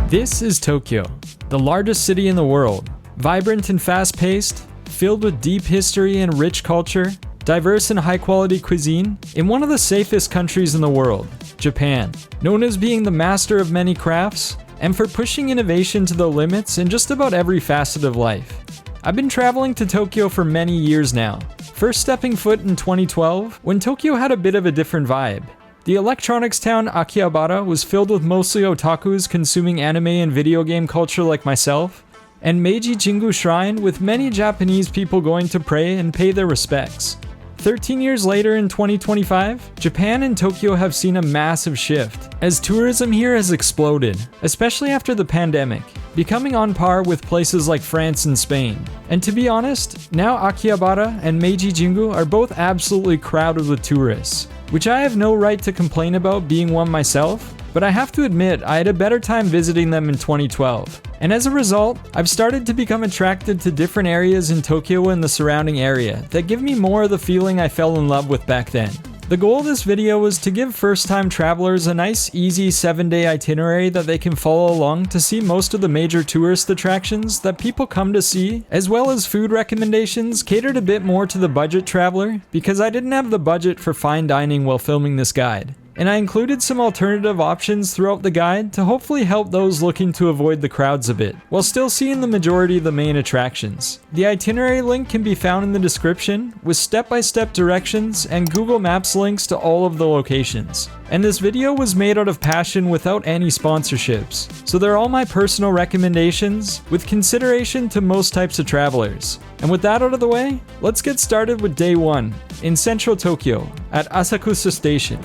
This is Tokyo, the largest city in the world, vibrant and fast-paced, filled with deep history and rich culture, diverse and high-quality cuisine, in one of the safest countries in the world, Japan, known as being the master of many crafts, and for pushing innovation to the limits in just about every facet of life. I've been traveling to Tokyo for many years now, first stepping foot in 2012, when Tokyo had a bit of a different vibe. The electronics town Akihabara was filled with mostly otakus consuming anime and video game culture like myself, and Meiji Jingu Shrine with many Japanese people going to pray and pay their respects. 13 years later in 2025, Japan and Tokyo have seen a massive shift, as tourism here has exploded, especially after the pandemic, becoming on par with places like France and Spain. And to be honest, now Akihabara and Meiji Jingu are both absolutely crowded with tourists, which I have no right to complain about being one myself, but I have to admit I had a better time visiting them in 2012. And as a result, I've started to become attracted to different areas in Tokyo and the surrounding area that give me more of the feeling I fell in love with back then. The goal of this video was to give first-time travelers a nice, easy 7-day itinerary that they can follow along to see most of the major tourist attractions that people come to see, as well as food recommendations catered a bit more to the budget traveler, because I didn't have the budget for fine dining while filming this guide. And I included some alternative options throughout the guide to hopefully help those looking to avoid the crowds a bit, while still seeing the majority of the main attractions. The itinerary link can be found in the description, with step-by-step directions and Google Maps links to all of the locations. And this video was made out of passion without any sponsorships, so they're all my personal recommendations, with consideration to most types of travelers. And with that out of the way, let's get started with day 1, in central Tokyo, at Asakusa Station.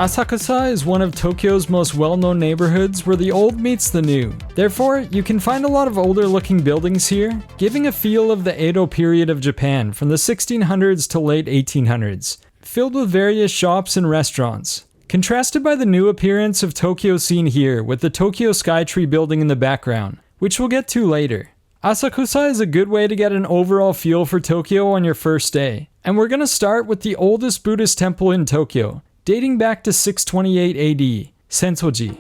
Asakusa is one of Tokyo's most well-known neighborhoods where the old meets the new. Therefore, you can find a lot of older-looking buildings here, giving a feel of the Edo period of Japan from the 1600s to late 1800s, filled with various shops and restaurants. Contrasted by the new appearance of Tokyo seen here with the Tokyo Skytree building in the background, which we'll get to later. Asakusa is a good way to get an overall feel for Tokyo on your first day, and we're gonna start with the oldest Buddhist temple in Tokyo, dating back to 628 AD, Sensoji.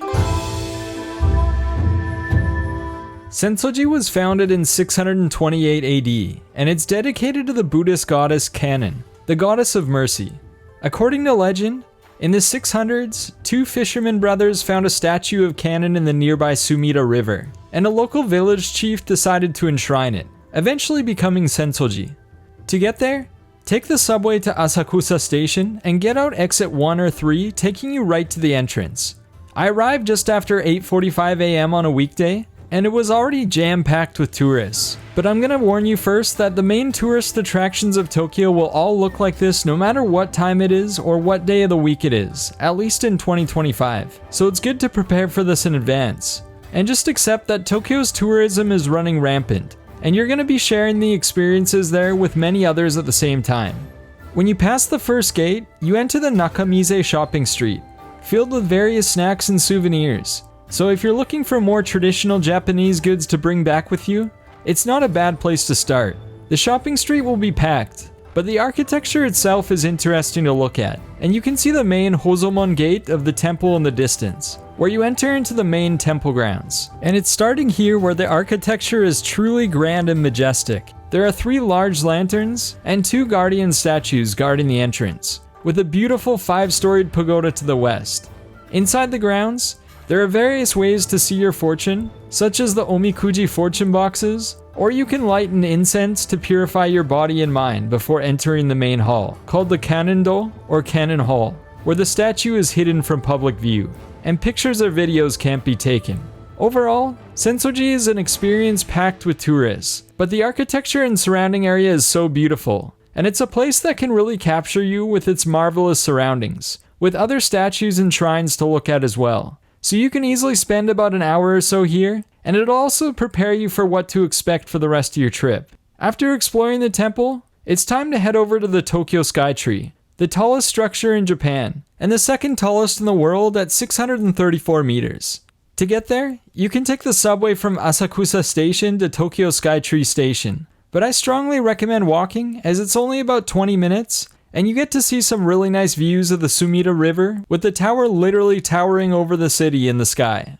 Sensoji was founded in 628 AD, and it's dedicated to the Buddhist goddess Kannon, the goddess of mercy. According to legend, in the 600s, 2 fishermen brothers found a statue of Kannon in the nearby Sumida River, and a local village chief decided to enshrine it, eventually becoming Sensoji. To get there, take the subway to Asakusa Station and get out exit 1 or 3, taking you right to the entrance. I arrived just after 8:45 AM on a weekday, and it was already jam-packed with tourists. But I'm gonna warn you first that the main tourist attractions of Tokyo will all look like this no matter what time it is or what day of the week it is, at least in 2025. So it's good to prepare for this in advance. And just accept that Tokyo's tourism is running rampant, and you're going to be sharing the experiences there with many others at the same time. When you pass the first gate, you enter the Nakamize shopping street, filled with various snacks and souvenirs. So if you're looking for more traditional Japanese goods to bring back with you, it's not a bad place to start. The shopping street will be packed, but the architecture itself is interesting to look at, and you can see the main Hozomon gate of the temple in the distance, where you enter into the main temple grounds. And it's starting here where the architecture is truly grand and majestic. There are 3 large lanterns and 2 guardian statues guarding the entrance, with a beautiful 5-storied pagoda to the west. Inside the grounds, there are various ways to see your fortune, such as the Omikuji fortune boxes, or you can light an incense to purify your body and mind before entering the main hall, called the Kannon-do or Kannon Hall, where the statue is hidden from public view, and pictures or videos can't be taken. Overall, Sensoji is an experience packed with tourists, but the architecture and surrounding area is so beautiful, and it's a place that can really capture you with its marvelous surroundings, with other statues and shrines to look at as well. So you can easily spend about an hour or so here, and it'll also prepare you for what to expect for the rest of your trip. After exploring the temple, it's time to head over to the Tokyo Skytree, the tallest structure in Japan, and the second tallest in the world at 634 meters. To get there, you can take the subway from Asakusa Station to Tokyo Skytree Station, but I strongly recommend walking as it's only about 20 minutes, and you get to see some really nice views of the Sumida River, with the tower literally towering over the city in the sky.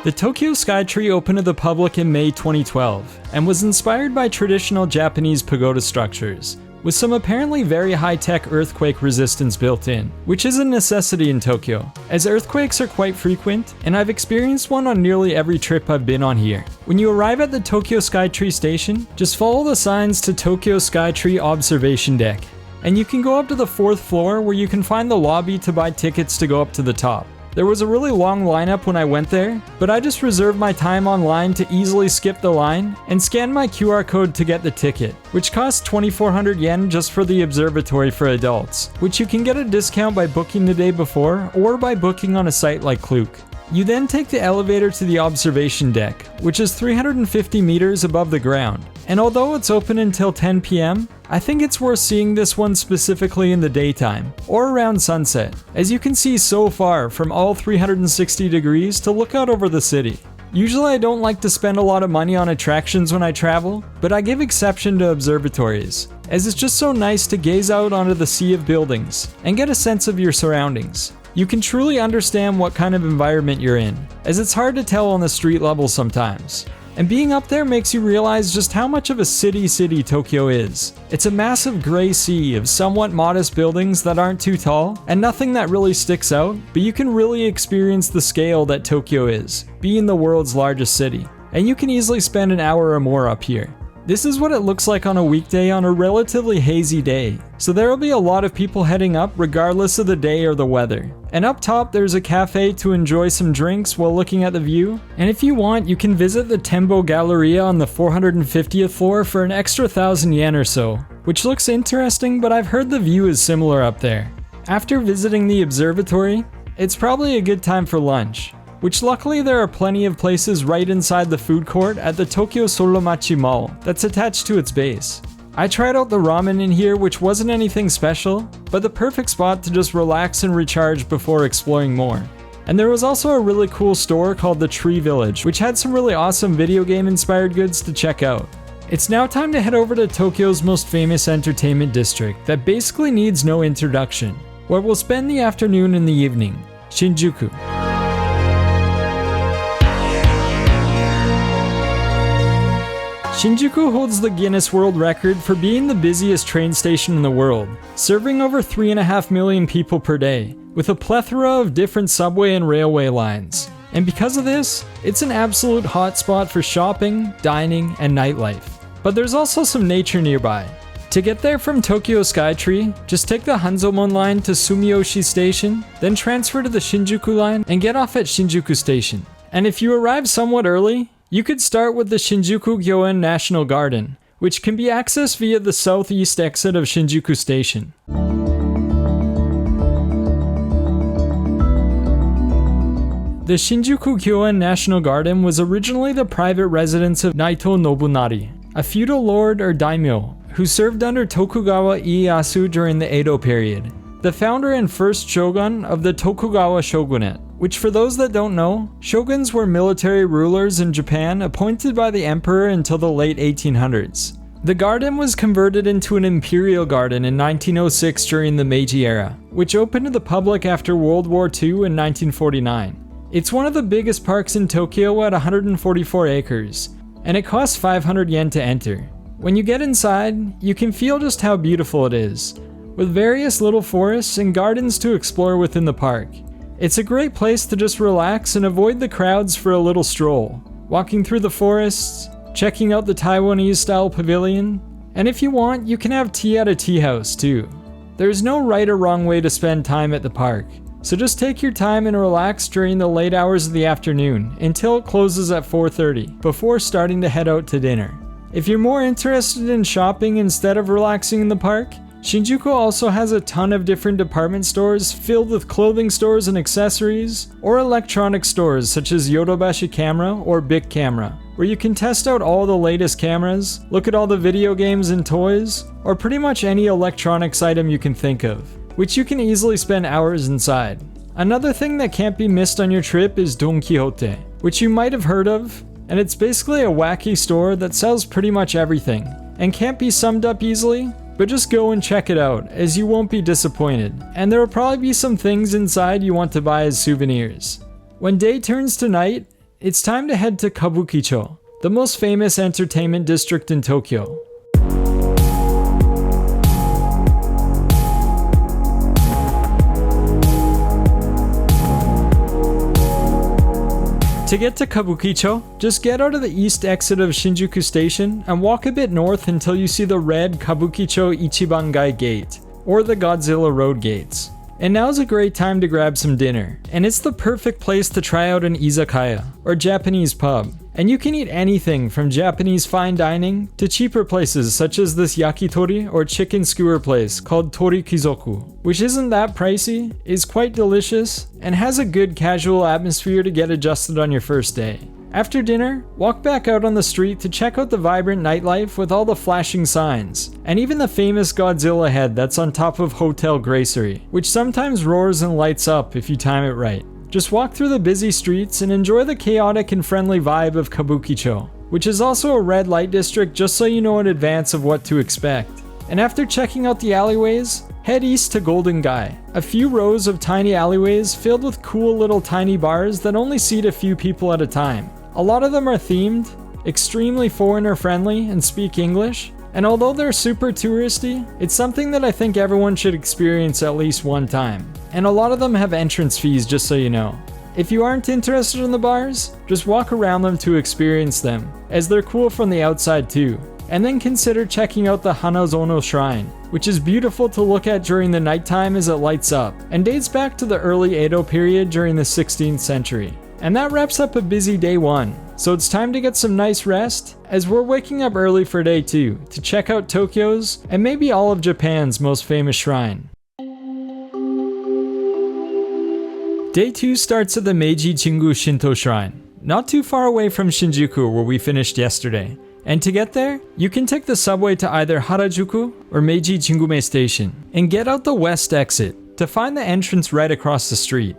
The Tokyo Skytree opened to the public in May 2012, and was inspired by traditional Japanese pagoda structures, with some apparently very high-tech earthquake resistance built in, which is a necessity in Tokyo, as earthquakes are quite frequent, and I've experienced one on nearly every trip I've been on here. When you arrive at the Tokyo Skytree station, just follow the signs to Tokyo Skytree Observation Deck, and you can go up to the 4th floor where you can find the lobby to buy tickets to go up to the top. There was a really long lineup when I went there, but I just reserved my time online to easily skip the line and scan my QR code to get the ticket, which costs 2,400 yen just for the observatory for adults, which you can get a discount by booking the day before or by booking on a site like Klook. You then take the elevator to the observation deck, which is 350 meters above the ground, and although it's open until 10 p.m., I think it's worth seeing this one specifically in the daytime, or around sunset, as you can see so far from all 360 degrees to look out over the city. Usually I don't like to spend a lot of money on attractions when I travel, but I give exception to observatories, as it's just so nice to gaze out onto the sea of buildings, and get a sense of your surroundings. You can truly understand what kind of environment you're in, as it's hard to tell on the street level sometimes. And being up there makes you realize just how much of a city Tokyo is. It's a massive gray sea of somewhat modest buildings that aren't too tall, and nothing that really sticks out, but you can really experience the scale that Tokyo is, being the world's largest city. And you can easily spend an hour or more up here. This is what it looks like on a weekday on a relatively hazy day, so there will be a lot of people heading up regardless of the day or the weather. And up top there's a cafe to enjoy some drinks while looking at the view, and if you want you can visit the Tembo Galleria on the 450th floor for an extra 1,000 yen or so, which looks interesting, but I've heard the view is similar up there. After visiting the observatory, it's probably a good time for lunch, which luckily there are plenty of places right inside the food court at the Tokyo Solomachi Mall that's attached to its base. I tried out the ramen in here, which wasn't anything special, but the perfect spot to just relax and recharge before exploring more. And there was also a really cool store called the Tree Village, which had some really awesome video game inspired goods to check out. It's now time to head over to Tokyo's most famous entertainment district that basically needs no introduction, where we'll spend the afternoon and the evening, Shinjuku. Shinjuku holds the Guinness World Record for being the busiest train station in the world, serving over 3.5 million people per day, with a plethora of different subway and railway lines. And because of this, it's an absolute hotspot for shopping, dining, and nightlife. But there's also some nature nearby. To get there from Tokyo Skytree, just take the Hanzomon line to Sumiyoshi Station, then transfer to the Shinjuku line and get off at Shinjuku Station. And if you arrive somewhat early, you could start with the Shinjuku Gyoen National Garden, which can be accessed via the southeast exit of Shinjuku Station. The Shinjuku Gyoen National Garden was originally the private residence of Naito Nobunari, a feudal lord or daimyo who served under Tokugawa Ieyasu during the Edo period, the founder and first shogun of the Tokugawa shogunate, which for those that don't know, shoguns were military rulers in Japan appointed by the emperor until the late 1800s. The garden was converted into an imperial garden in 1906 during the Meiji era, which opened to the public after World War II in 1949. It's one of the biggest parks in Tokyo at 144 acres, and it costs 500 yen to enter. When you get inside, you can feel just how beautiful it is, with various little forests and gardens to explore within the park. It's a great place to just relax and avoid the crowds for a little stroll, walking through the forests, checking out the Taiwanese-style pavilion, and if you want, you can have tea at a tea house too. There's no right or wrong way to spend time at the park, so just take your time and relax during the late hours of the afternoon until it closes at 4:30 before starting to head out to dinner. If you're more interested in shopping instead of relaxing in the park, Shinjuku also has a ton of different department stores filled with clothing stores and accessories, or electronic stores such as Yodobashi Camera or Bic Camera, where you can test out all the latest cameras, look at all the video games and toys, or pretty much any electronics item you can think of, which you can easily spend hours inside. Another thing that can't be missed on your trip is Don Quixote, which you might have heard of, and it's basically a wacky store that sells pretty much everything, and can't be summed up easily, but just go and check it out, as you won't be disappointed, and there will probably be some things inside you want to buy as souvenirs. When day turns to night, it's time to head to Kabukicho, the most famous entertainment district in Tokyo. To get to Kabukicho, just get out of the east exit of Shinjuku Station and walk a bit north until you see the red Kabukicho Ichibangai Gate, or the Godzilla Road Gates. And now's a great time to grab some dinner, and it's the perfect place to try out an izakaya, or Japanese pub. And you can eat anything from Japanese fine dining to cheaper places such as this yakitori or chicken skewer place called Torikizoku, which isn't that pricey, is quite delicious, and has a good casual atmosphere to get adjusted on your first day. After dinner, walk back out on the street to check out the vibrant nightlife with all the flashing signs, and even the famous Godzilla head that's on top of Hotel Gracery, which sometimes roars and lights up if you time it right. Just walk through the busy streets and enjoy the chaotic and friendly vibe of Kabukicho, which is also a red light district just so you know in advance of what to expect. And after checking out the alleyways, head east to Golden Gai, a few rows of tiny alleyways filled with cool little tiny bars that only seat a few people at a time. A lot of them are themed, extremely foreigner friendly, and speak English, and although they're super touristy, it's something that I think everyone should experience at least one time. And a lot of them have entrance fees, just so you know. If you aren't interested in the bars, just walk around them to experience them, as they're cool from the outside too. And then consider checking out the Hanazono Shrine, which is beautiful to look at during the nighttime as it lights up, and dates back to the early Edo period during the 16th century. And that wraps up a busy day one, so it's time to get some nice rest, as we're waking up early for day two to check out Tokyo's and maybe all of Japan's most famous shrine. Day 2 starts at the Meiji Jingu Shinto Shrine, not too far away from Shinjuku where we finished yesterday. And to get there, you can take the subway to either Harajuku or Meiji Jingume Station, and get out the west exit to find the entrance right across the street.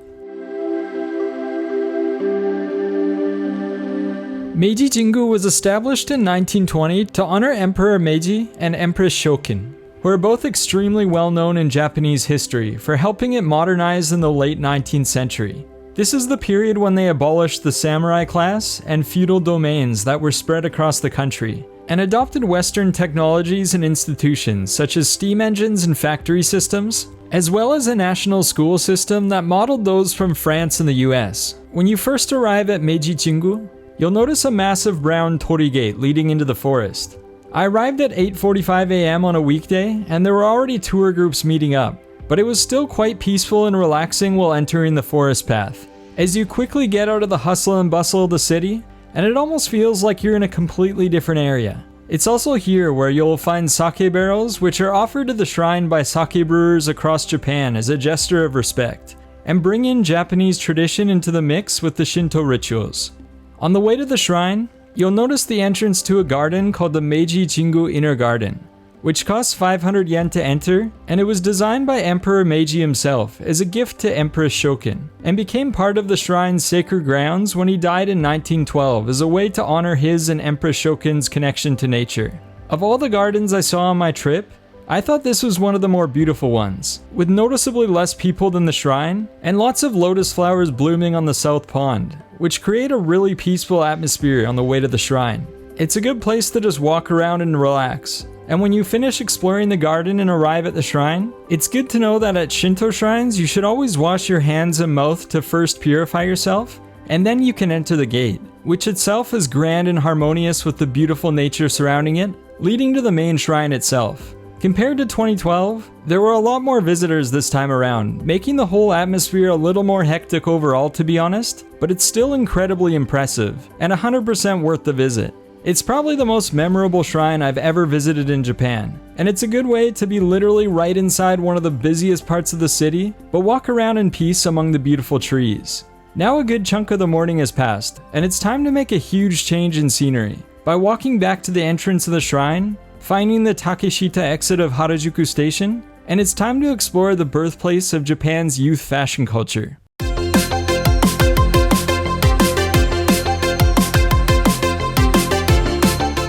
Meiji Jingu was established in 1920 to honor Emperor Meiji and Empress Shokin, who are both extremely well known in Japanese history for helping it modernize in the late 19th century. This is the period when they abolished the samurai class and feudal domains that were spread across the country, and adopted Western technologies and institutions such as steam engines and factory systems, as well as a national school system that modeled those from France and the US. When you first arrive at Meiji Jingu, you'll notice a massive brown torii gate leading into the forest. I arrived at 8:45 a.m. on a weekday, and there were already tour groups meeting up, but it was still quite peaceful and relaxing while entering the forest path, as you quickly get out of the hustle and bustle of the city, and it almost feels like you're in a completely different area. It's also here where you'll find sake barrels, which are offered to the shrine by sake brewers across Japan as a gesture of respect, and bring in Japanese tradition into the mix with the Shinto rituals. On the way to the shrine, you'll notice the entrance to a garden called the Meiji Jingu Inner Garden, which costs 500 yen to enter, and it was designed by Emperor Meiji himself as a gift to Empress Shokin, and became part of the shrine's sacred grounds when he died in 1912 as a way to honor his and Empress Shokin's connection to nature. Of all the gardens I saw on my trip, I thought this was one of the more beautiful ones, with noticeably less people than the shrine, and lots of lotus flowers blooming on the south pond, which create a really peaceful atmosphere on the way to the shrine. It's a good place to just walk around and relax, and when you finish exploring the garden and arrive at the shrine, it's good to know that at Shinto shrines you should always wash your hands and mouth to first purify yourself, and then you can enter the gate, which itself is grand and harmonious with the beautiful nature surrounding it, leading to the main shrine itself. Compared to 2012, there were a lot more visitors this time around, making the whole atmosphere a little more hectic overall to be honest, but it's still incredibly impressive, and 100% worth the visit. It's probably the most memorable shrine I've ever visited in Japan, and it's a good way to be literally right inside one of the busiest parts of the city, but walk around in peace among the beautiful trees. Now a good chunk of the morning has passed, and it's time to make a huge change in scenery. By walking back to the entrance of the shrine, finding the Takeshita exit of Harajuku Station, and it's time to explore the birthplace of Japan's youth fashion culture.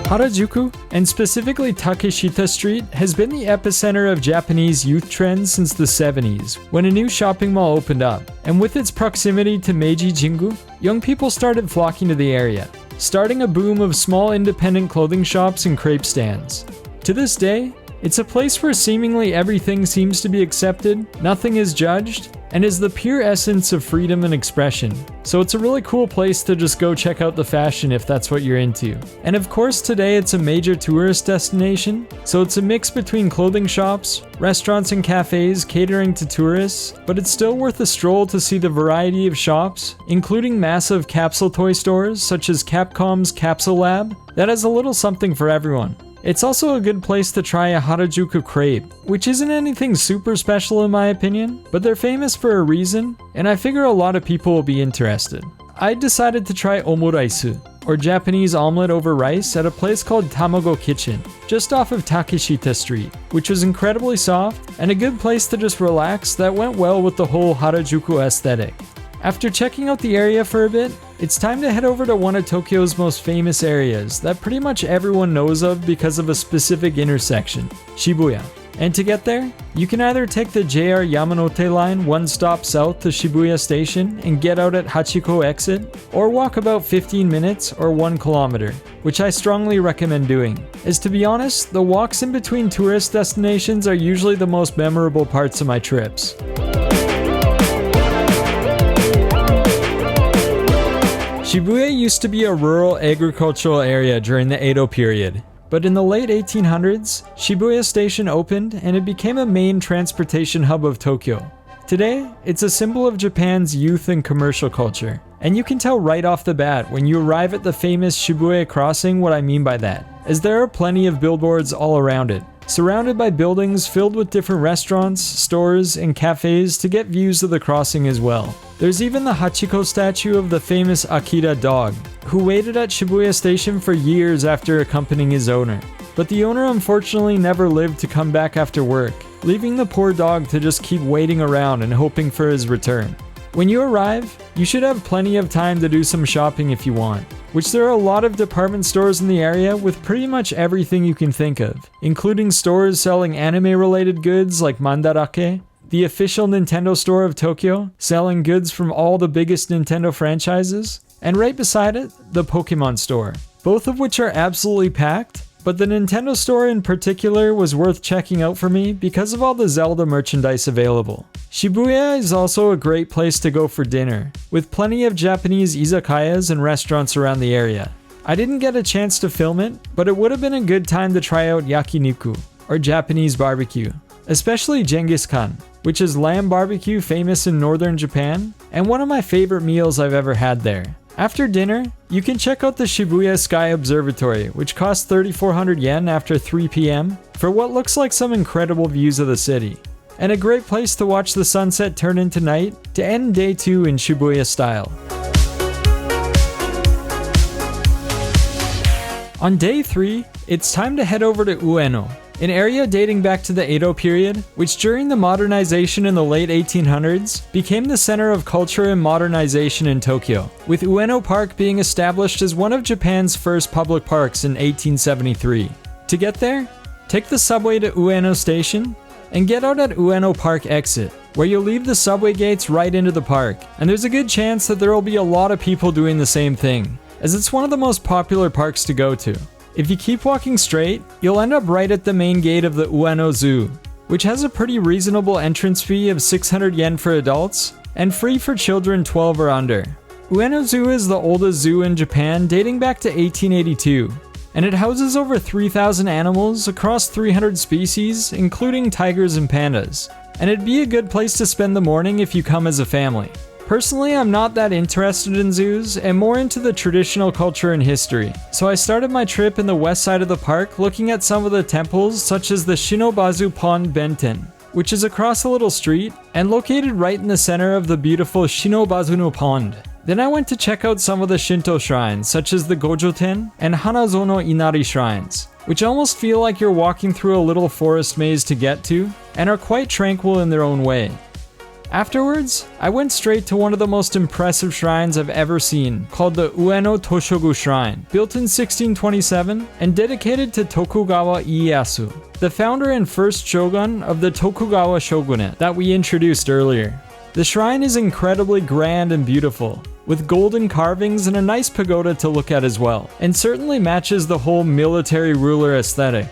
Harajuku, and specifically Takeshita Street, has been the epicenter of Japanese youth trends since the 70s, when a new shopping mall opened up, and with its proximity to Meiji Jingu, young people started flocking to the area, starting a boom of small independent clothing shops and crepe stands. To this day, it's a place where seemingly everything seems to be accepted, nothing is judged, and is the pure essence of freedom and expression. So it's a really cool place to just go check out the fashion if that's what you're into. And of course today it's a major tourist destination, so it's a mix between clothing shops, restaurants and cafes catering to tourists, but it's still worth a stroll to see the variety of shops, including massive capsule toy stores such as Capcom's Capsule Lab, that has a little something for everyone. It's also a good place to try a Harajuku crepe, which isn't anything super special in my opinion, but they're famous for a reason, and I figure a lot of people will be interested. I decided to try omuraisu, or Japanese omelet over rice, at a place called Tamago Kitchen, just off of Takeshita Street, which was incredibly soft and a good place to just relax that went well with the whole Harajuku aesthetic. After checking out the area for a bit, it's time to head over to one of Tokyo's most famous areas that pretty much everyone knows of because of a specific intersection, Shibuya. And to get there, you can either take the JR Yamanote line one stop south to Shibuya Station and get out at Hachiko exit, or walk about 15 minutes or 1 kilometer, which I strongly recommend doing. As to be honest, the walks in between tourist destinations are usually the most memorable parts of my trips. Shibuya used to be a rural agricultural area during the Edo period, but in the late 1800s, Shibuya Station opened and it became a main transportation hub of Tokyo. Today, it's a symbol of Japan's youth and commercial culture, and you can tell right off the bat when you arrive at the famous Shibuya crossing what I mean by that, as there are plenty of billboards all around it, surrounded by buildings filled with different restaurants, stores, and cafes to get views of the crossing as well. There's even the Hachiko statue of the famous Akira dog, who waited at Shibuya Station for years after accompanying his owner. But the owner unfortunately never lived to come back after work, leaving the poor dog to just keep waiting around and hoping for his return. When you arrive, you should have plenty of time to do some shopping if you want, which there are a lot of department stores in the area with pretty much everything you can think of, including stores selling anime-related goods like Mandarake, the official Nintendo store of Tokyo, selling goods from all the biggest Nintendo franchises, and right beside it, the Pokemon store, both of which are absolutely packed, but the Nintendo store in particular was worth checking out for me because of all the Zelda merchandise available. Shibuya is also a great place to go for dinner, with plenty of Japanese izakayas and restaurants around the area. I didn't get a chance to film it, but it would have been a good time to try out yakiniku, or Japanese barbecue, especially Genghis Khan, which is lamb barbecue famous in northern Japan, and one of my favorite meals I've ever had there. After dinner, you can check out the Shibuya Sky Observatory, which costs 3,400 yen after 3 p.m. for what looks like some incredible views of the city. And a great place to watch the sunset turn into night to end day 2 in Shibuya style. On day 3, it's time to head over to Ueno, an area dating back to the Edo period, which during the modernization in the late 1800s became the center of culture and modernization in Tokyo, with Ueno Park being established as one of Japan's first public parks in 1873. To get there, take the subway to Ueno Station and get out at Ueno Park exit, where you'll leave the subway gates right into the park, and there's a good chance that there will be a lot of people doing the same thing, as it's one of the most popular parks to go to. If you keep walking straight, you'll end up right at the main gate of the Ueno Zoo, which has a pretty reasonable entrance fee of 600 yen for adults and free for children 12 or under. Ueno Zoo is the oldest zoo in Japan dating back to 1882, and it houses over 3,000 animals across 300 species, including tigers and pandas, and it'd be a good place to spend the morning if you come as a family. Personally, I'm not that interested in zoos and more into the traditional culture and history, so I started my trip in the west side of the park looking at some of the temples such as the Shinobazu Pond Benten, which is across a little street and located right in the center of the beautiful Shinobazuno Pond. Then I went to check out some of the Shinto shrines such as the Gojoten and Hanazono Inari shrines, which almost feel like you're walking through a little forest maze to get to and are quite tranquil in their own way. Afterwards, I went straight to one of the most impressive shrines I've ever seen, called the Ueno Toshogu Shrine, built in 1627 and dedicated to Tokugawa Ieyasu, the founder and first shogun of the Tokugawa shogunate that we introduced earlier. The shrine is incredibly grand and beautiful, with golden carvings and a nice pagoda to look at as well, and certainly matches the whole military ruler aesthetic.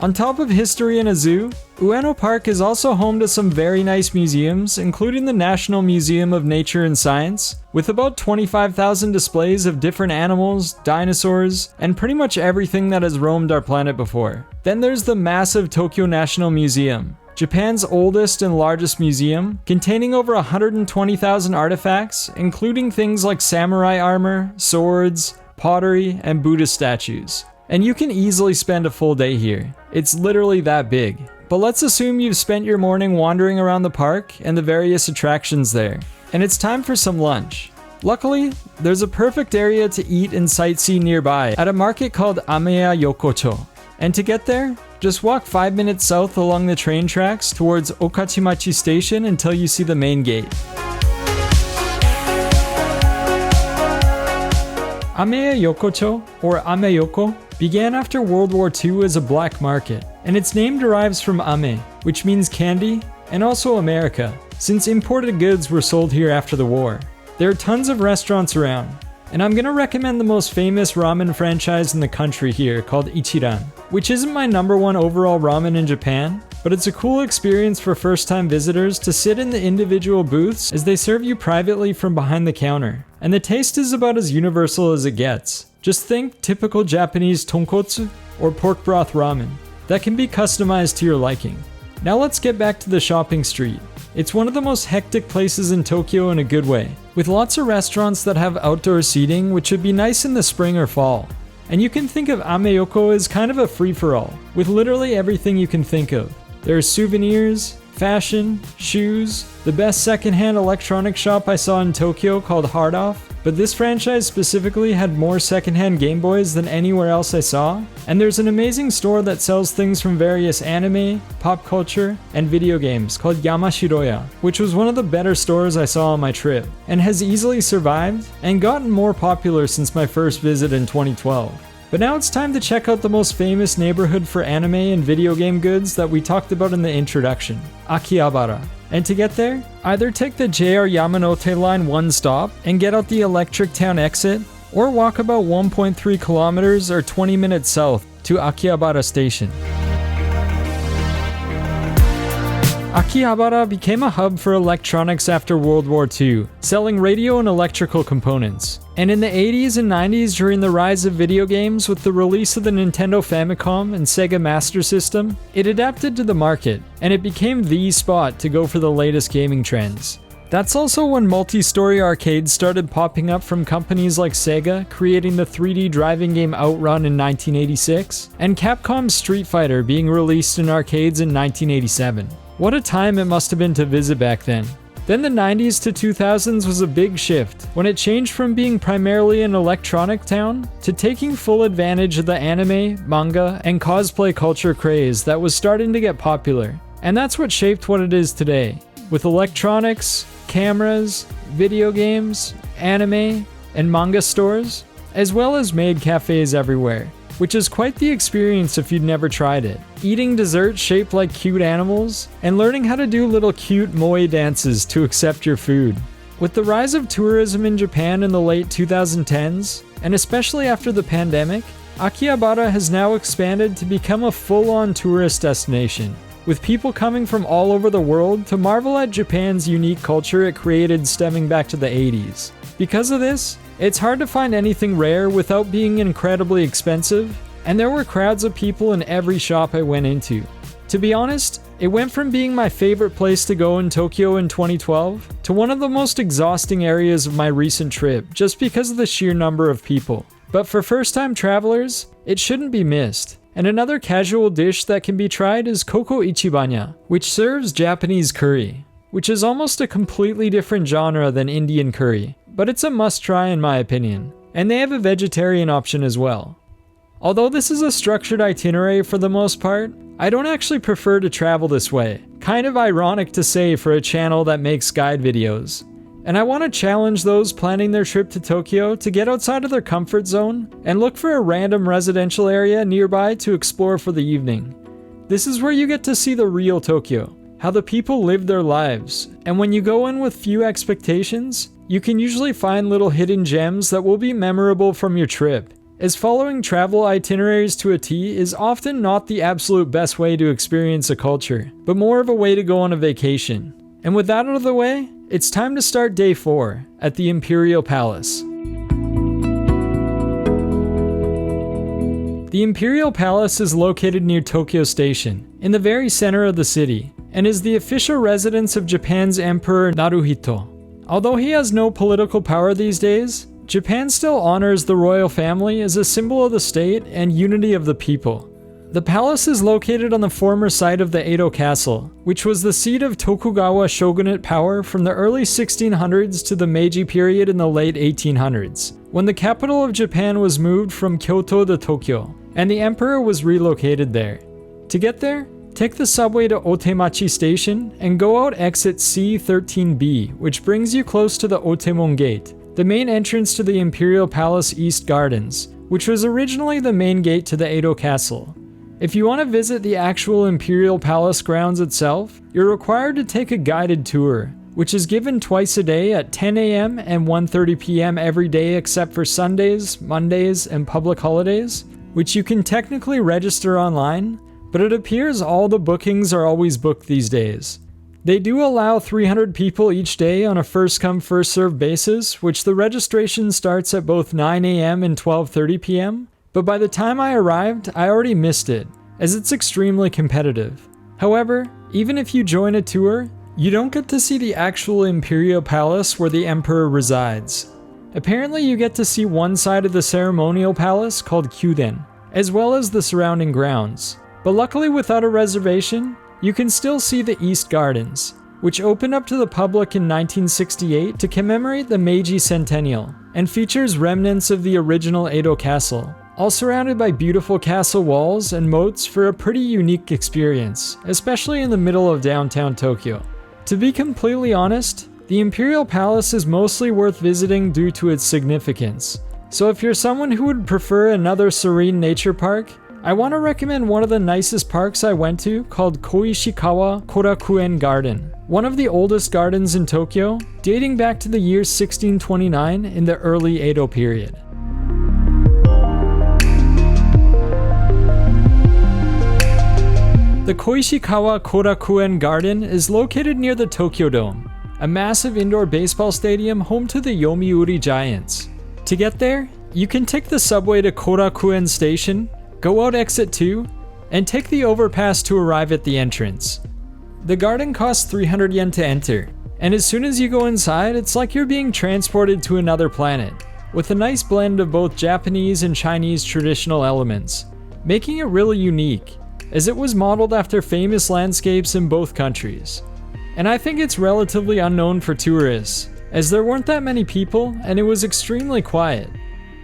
On top of history and a zoo, Ueno Park is also home to some very nice museums, including the National Museum of Nature and Science, with about 25,000 displays of different animals, dinosaurs, and pretty much everything that has roamed our planet before. Then there's the massive Tokyo National Museum, Japan's oldest and largest museum, containing over 120,000 artifacts, including things like samurai armor, swords, pottery, and Buddhist statues. And you can easily spend a full day here. It's literally that big. But let's assume you've spent your morning wandering around the park and the various attractions there, and it's time for some lunch. Luckily, there's a perfect area to eat and sightsee nearby at a market called Ameya Yokocho. And to get there, just walk 5 minutes south along the train tracks towards Okachimachi Station until you see the main gate. Ameya Yokocho, or Ameyoko, began after World War II as a black market, and its name derives from ame, which means candy, and also America, since imported goods were sold here after the war. There are tons of restaurants around, and I'm gonna recommend the most famous ramen franchise in the country here called Ichiran, which isn't my #1 overall ramen in Japan, but it's a cool experience for first-time visitors to sit in the individual booths as they serve you privately from behind the counter. And the taste is about as universal as it gets. Just think typical Japanese tonkotsu or pork broth ramen that can be customized to your liking. Now let's get back to the shopping street. It's one of the most hectic places in Tokyo in a good way, with lots of restaurants that have outdoor seating, which would be nice in the spring or fall. And you can think of Ameyoko as kind of a free-for-all, with literally everything you can think of. There are souvenirs, fashion, shoes, the best secondhand electronic shop I saw in Tokyo called Hard Off, but this franchise specifically had more secondhand Game Boys than anywhere else I saw, and there's an amazing store that sells things from various anime, pop culture, and video games called Yamashiroya, which was one of the better stores I saw on my trip, and has easily survived and gotten more popular since my first visit in 2012. But now it's time to check out the most famous neighborhood for anime and video game goods that we talked about in the introduction, Akihabara. And to get there, either take the JR Yamanote line one stop and get out the Electric Town exit, or walk about 1.3 kilometers or 20 minutes south to Akihabara Station. Akihabara became a hub for electronics after World War II, selling radio and electrical components. And in the 80s and 90s, during the rise of video games with the release of the Nintendo Famicom and Sega Master System, it adapted to the market, and it became the spot to go for the latest gaming trends. That's also when multi-story arcades started popping up from companies like Sega, creating the 3D driving game Outrun in 1986, and Capcom's Street Fighter being released in arcades in 1987. What a time it must have been to visit back then. Then the 90s to 2000s was a big shift, when it changed from being primarily an electronic town to taking full advantage of the anime, manga, and cosplay culture craze that was starting to get popular. And that's what shaped what it is today, with electronics, cameras, video games, anime, and manga stores, as well as maid cafes everywhere, which is quite the experience if you'd never tried it. Eating desserts shaped like cute animals, and learning how to do little cute moe dances to accept your food. With the rise of tourism in Japan in the late 2010s, and especially after the pandemic, Akihabara has now expanded to become a full-on tourist destination, with people coming from all over the world to marvel at Japan's unique culture it created stemming back to the 80s. Because of this, it's hard to find anything rare without being incredibly expensive, and there were crowds of people in every shop I went into. To be honest, it went from being my favorite place to go in Tokyo in 2012 to one of the most exhausting areas of my recent trip just because of the sheer number of people. But for first-time travelers, it shouldn't be missed. And another casual dish that can be tried is Koko Ichibanya, which serves Japanese curry, which is almost a completely different genre than Indian curry, but it's a must-try in my opinion. And they have a vegetarian option as well. Although this is a structured itinerary for the most part, I don't actually prefer to travel this way. Kind of ironic to say for a channel that makes guide videos. And I want to challenge those planning their trip to Tokyo to get outside of their comfort zone and look for a random residential area nearby to explore for the evening. This is where you get to see the real Tokyo, how the people live their lives, and when you go in with few expectations, you can usually find little hidden gems that will be memorable from your trip, as following travel itineraries to a T is often not the absolute best way to experience a culture, but more of a way to go on a vacation. And with that out of the way, it's time to start day 4 at the Imperial Palace. The Imperial Palace is located near Tokyo Station, in the very center of the city, and is the official residence of Japan's Emperor Naruhito. Although he has no political power these days, Japan still honors the royal family as a symbol of the state and unity of the people. The palace is located on the former site of the Edo Castle, which was the seat of Tokugawa shogunate power from the early 1600s to the Meiji period in the late 1800s, when the capital of Japan was moved from Kyoto to Tokyo, and the emperor was relocated there. To get there, take the subway to Otemachi Station and go out exit C13B, which brings you close to the Otemon Gate, the main entrance to the Imperial Palace East Gardens, which was originally the main gate to the Edo Castle. If you want to visit the actual Imperial Palace grounds itself, you're required to take a guided tour, which is given twice a day at 10 a.m. and 1:30 p.m. every day except for Sundays, Mondays, and public holidays, which you can technically register online, but it appears all the bookings are always booked these days. They do allow 300 people each day on a first-come, first-served basis, which the registration starts at both 9 a.m. and 12:30 p.m., but by the time I arrived, I already missed it, as it's extremely competitive. However, even if you join a tour, you don't get to see the actual Imperial Palace where the Emperor resides. Apparently you get to see one side of the ceremonial palace called Kyuden, as well as the surrounding grounds. But luckily without a reservation, you can still see the East Gardens, which opened up to the public in 1968 to commemorate the Meiji Centennial, and features remnants of the original Edo Castle, all surrounded by beautiful castle walls and moats for a pretty unique experience, especially in the middle of downtown Tokyo. To be completely honest, the Imperial Palace is mostly worth visiting due to its significance. So if you're someone who would prefer another serene nature park, I want to recommend one of the nicest parks I went to called Koishikawa Korakuen Garden, one of the oldest gardens in Tokyo, dating back to the year 1629 in the early Edo period. The Koishikawa Korakuen Garden is located near the Tokyo Dome, a massive indoor baseball stadium home to the Yomiuri Giants. To get there, you can take the subway to Korakuen Station, go out exit 2, and take the overpass to arrive at the entrance. The garden costs 300 yen to enter, and as soon as you go inside, it's like you're being transported to another planet, with a nice blend of both Japanese and Chinese traditional elements, making it really unique, as it was modeled after famous landscapes in both countries. And I think it's relatively unknown for tourists, as there weren't that many people and it was extremely quiet.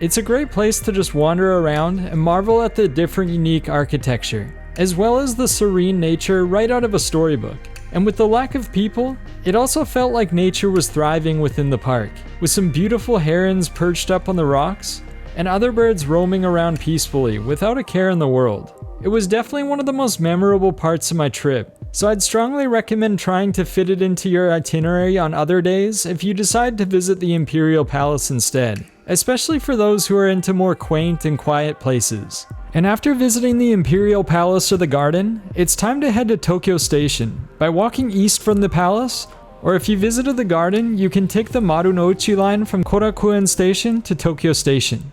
It's a great place to just wander around and marvel at the different unique architecture, as well as the serene nature right out of a storybook. And with the lack of people, it also felt like nature was thriving within the park, with some beautiful herons perched up on the rocks, and other birds roaming around peacefully without a care in the world. It was definitely one of the most memorable parts of my trip, so I'd strongly recommend trying to fit it into your itinerary on other days if you decide to visit the Imperial Palace instead, especially for those who are into more quaint and quiet places. And after visiting the Imperial Palace or the garden, it's time to head to Tokyo Station by walking east from the palace, or if you visited the garden, you can take the Marunouchi line from Korakuen Station to Tokyo Station.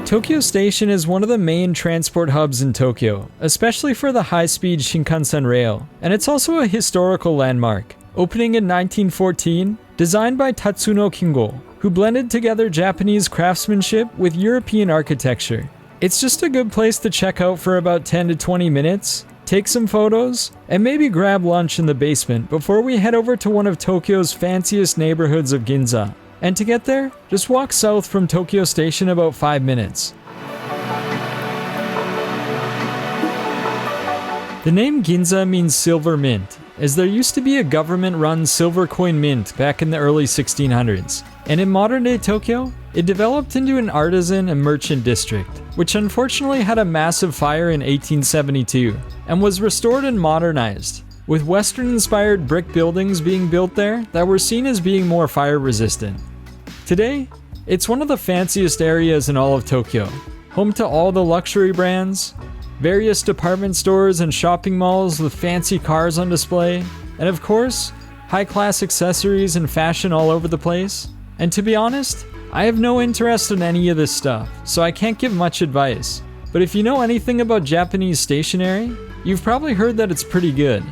Tokyo Station is one of the main transport hubs in Tokyo, especially for the high-speed Shinkansen rail, and it's also a historical landmark. Opening in 1914, designed by Tatsuno Kingo, who blended together Japanese craftsmanship with European architecture. It's just a good place to check out for about 10 to 20 minutes, take some photos, and maybe grab lunch in the basement before we head over to one of Tokyo's fanciest neighborhoods of Ginza. And to get there, just walk south from Tokyo Station about 5 minutes. The name Ginza means silver mint, as there used to be a government-run silver coin mint back in the early 1600s. And in modern-day Tokyo, it developed into an artisan and merchant district, which unfortunately had a massive fire in 1872, and was restored and modernized, with Western-inspired brick buildings being built there that were seen as being more fire-resistant. Today, it's one of the fanciest areas in all of Tokyo, home to all the luxury brands, various department stores and shopping malls with fancy cars on display, and of course, high-class accessories and fashion all over the place. And to be honest, I have no interest in any of this stuff, so I can't give much advice. But if you know anything about Japanese stationery, you've probably heard that it's pretty good.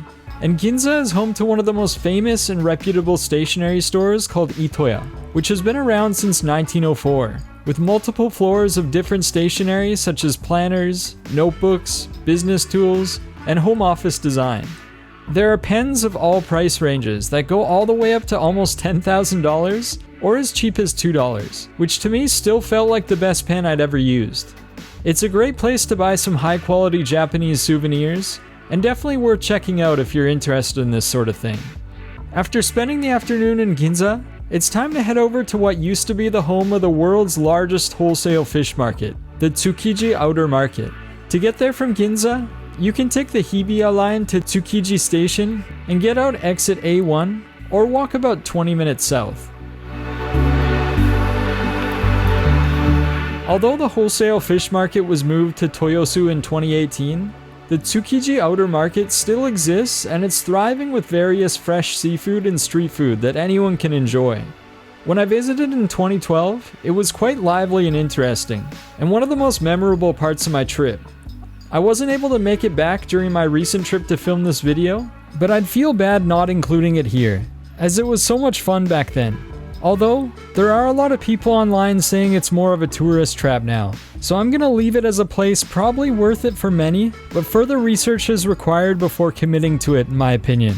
And Ginza is home to one of the most famous and reputable stationery stores called Itoya, which has been around since 1904, with multiple floors of different stationery such as planners, notebooks, business tools, and home office design. There are pens of all price ranges that go all the way up to almost $10,000 or as cheap as $2, which to me still felt like the best pen I'd ever used. It's a great place to buy some high quality Japanese souvenirs, and definitely worth checking out if you're interested in this sort of thing. After spending the afternoon in Ginza, it's time to head over to what used to be the home of the world's largest wholesale fish market, the Tsukiji Outer Market. To get there from Ginza, you can take the Hibiya line to Tsukiji Station and get out exit A1 or walk about 20 minutes south. Although the wholesale fish market was moved to Toyosu in 2018, the Tsukiji Outer Market still exists and it's thriving with various fresh seafood and street food that anyone can enjoy. When I visited in 2012, it was quite lively and interesting, and one of the most memorable parts of my trip. I wasn't able to make it back during my recent trip to film this video, but I'd feel bad not including it here, as it was so much fun back then. Although, there are a lot of people online saying it's more of a tourist trap now, so I'm gonna leave it as a place probably worth it for many, but further research is required before committing to it in my opinion.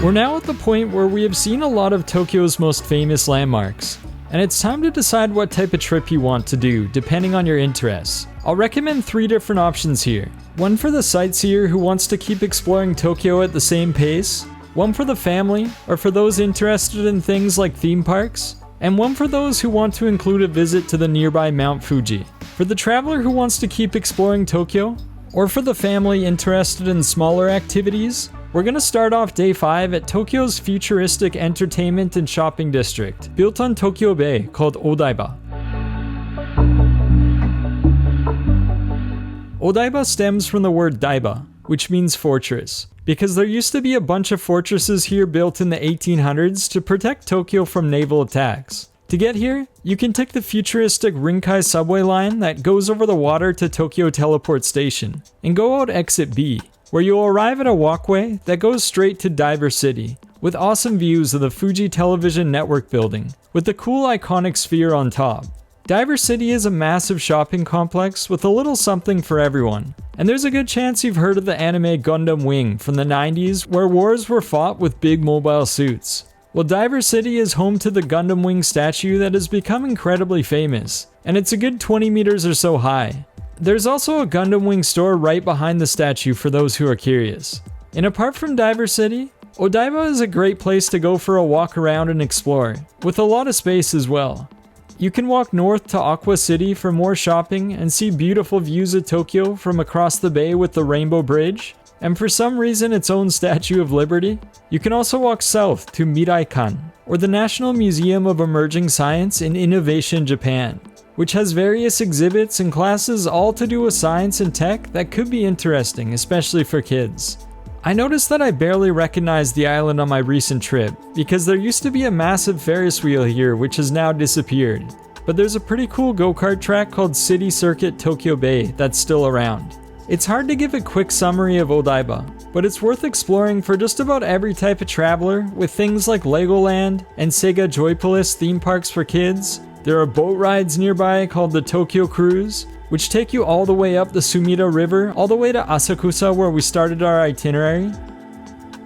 We're now at the point where we have seen a lot of Tokyo's most famous landmarks, and it's time to decide what type of trip you want to do depending on your interests. I'll recommend 3 different options here. One for the sightseer who wants to keep exploring Tokyo at the same pace, one for the family, or for those interested in things like theme parks, and one for those who want to include a visit to the nearby Mount Fuji. For the traveler who wants to keep exploring Tokyo, or for the family interested in smaller activities, we're gonna start off day 5 at Tokyo's futuristic entertainment and shopping district, built on Tokyo Bay called Odaiba. Odaiba stems from the word daiba, which means fortress, because there used to be a bunch of fortresses here built in the 1800s to protect Tokyo from naval attacks. To get here, you can take the futuristic Rinkai subway line that goes over the water to Tokyo Teleport Station, and go out exit B, where you'll arrive at a walkway that goes straight to Diver City, with awesome views of the Fuji Television Network building, with the cool iconic sphere on top. Diver City is a massive shopping complex with a little something for everyone, and there's a good chance you've heard of the anime Gundam Wing from the 90s where wars were fought with big mobile suits. Well, Diver City is home to the Gundam Wing statue that has become incredibly famous, and it's a good 20 meters or so high. There's also a Gundam Wing store right behind the statue for those who are curious. And apart from Diver City, Odaiba is a great place to go for a walk around and explore, with a lot of space as well. You can walk north to Aqua City for more shopping and see beautiful views of Tokyo from across the bay with the Rainbow Bridge, and for some reason its own Statue of Liberty. You can also walk south to Miraikan, or the National Museum of Emerging Science and Innovation Japan, which has various exhibits and classes all to do with science and tech that could be interesting, especially for kids. I noticed that I barely recognized the island on my recent trip, because there used to be a massive Ferris wheel here which has now disappeared, but there's a pretty cool go-kart track called City Circuit Tokyo Bay that's still around. It's hard to give a quick summary of Odaiba, but it's worth exploring for just about every type of traveler, with things like Legoland and Sega Joypolis theme parks for kids. There are boat rides nearby called the Tokyo Cruise, which take you all the way up the Sumida River, all the way to Asakusa where we started our itinerary.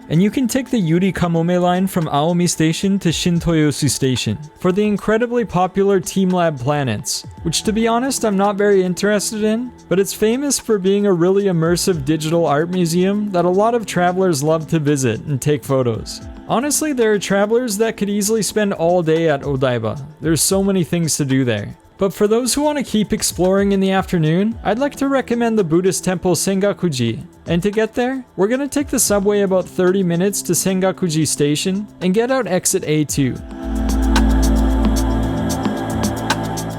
and you can take the Yuri Kamome line from Aomi Station to Shintoyosu Station for the incredibly popular Team Lab Planets, which to be honest I'm not very interested in, but it's famous for being a really immersive digital art museum that a lot of travelers love to visit and take photos. Honestly, there are travelers that could easily spend all day at Odaiba. There's so many things to do there. But for those who want to keep exploring in the afternoon, I'd like to recommend the Buddhist temple Sengakuji. And to get there, we're going to take the subway about 30 minutes to Sengakuji Station and get out exit A2.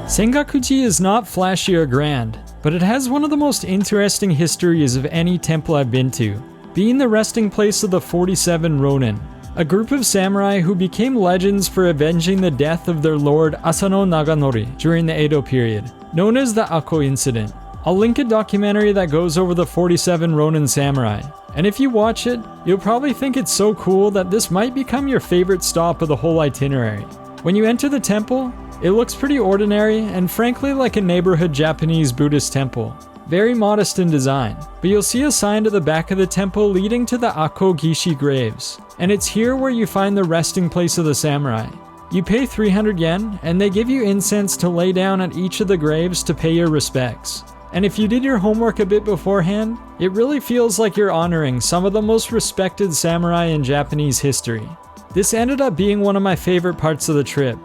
Sengakuji is not flashy or grand, but it has one of the most interesting histories of any temple I've been to, being the resting place of the 47 Ronin, a group of samurai who became legends for avenging the death of their lord Asano Naganori during the Edo period, known as the Ako Incident. I'll link a documentary that goes over the 47 Ronin samurai, and if you watch it, you'll probably think it's so cool that this might become your favorite stop of the whole itinerary. When you enter the temple, it looks pretty ordinary and frankly like a neighborhood Japanese Buddhist temple. Very modest in design, but you'll see a sign to the back of the temple leading to the Ako Gishi graves, and it's here where you find the resting place of the samurai. You pay 300 yen, and they give you incense to lay down at each of the graves to pay your respects. And if you did your homework a bit beforehand, it really feels like you're honoring some of the most respected samurai in Japanese history. This ended up being one of my favorite parts of the trip.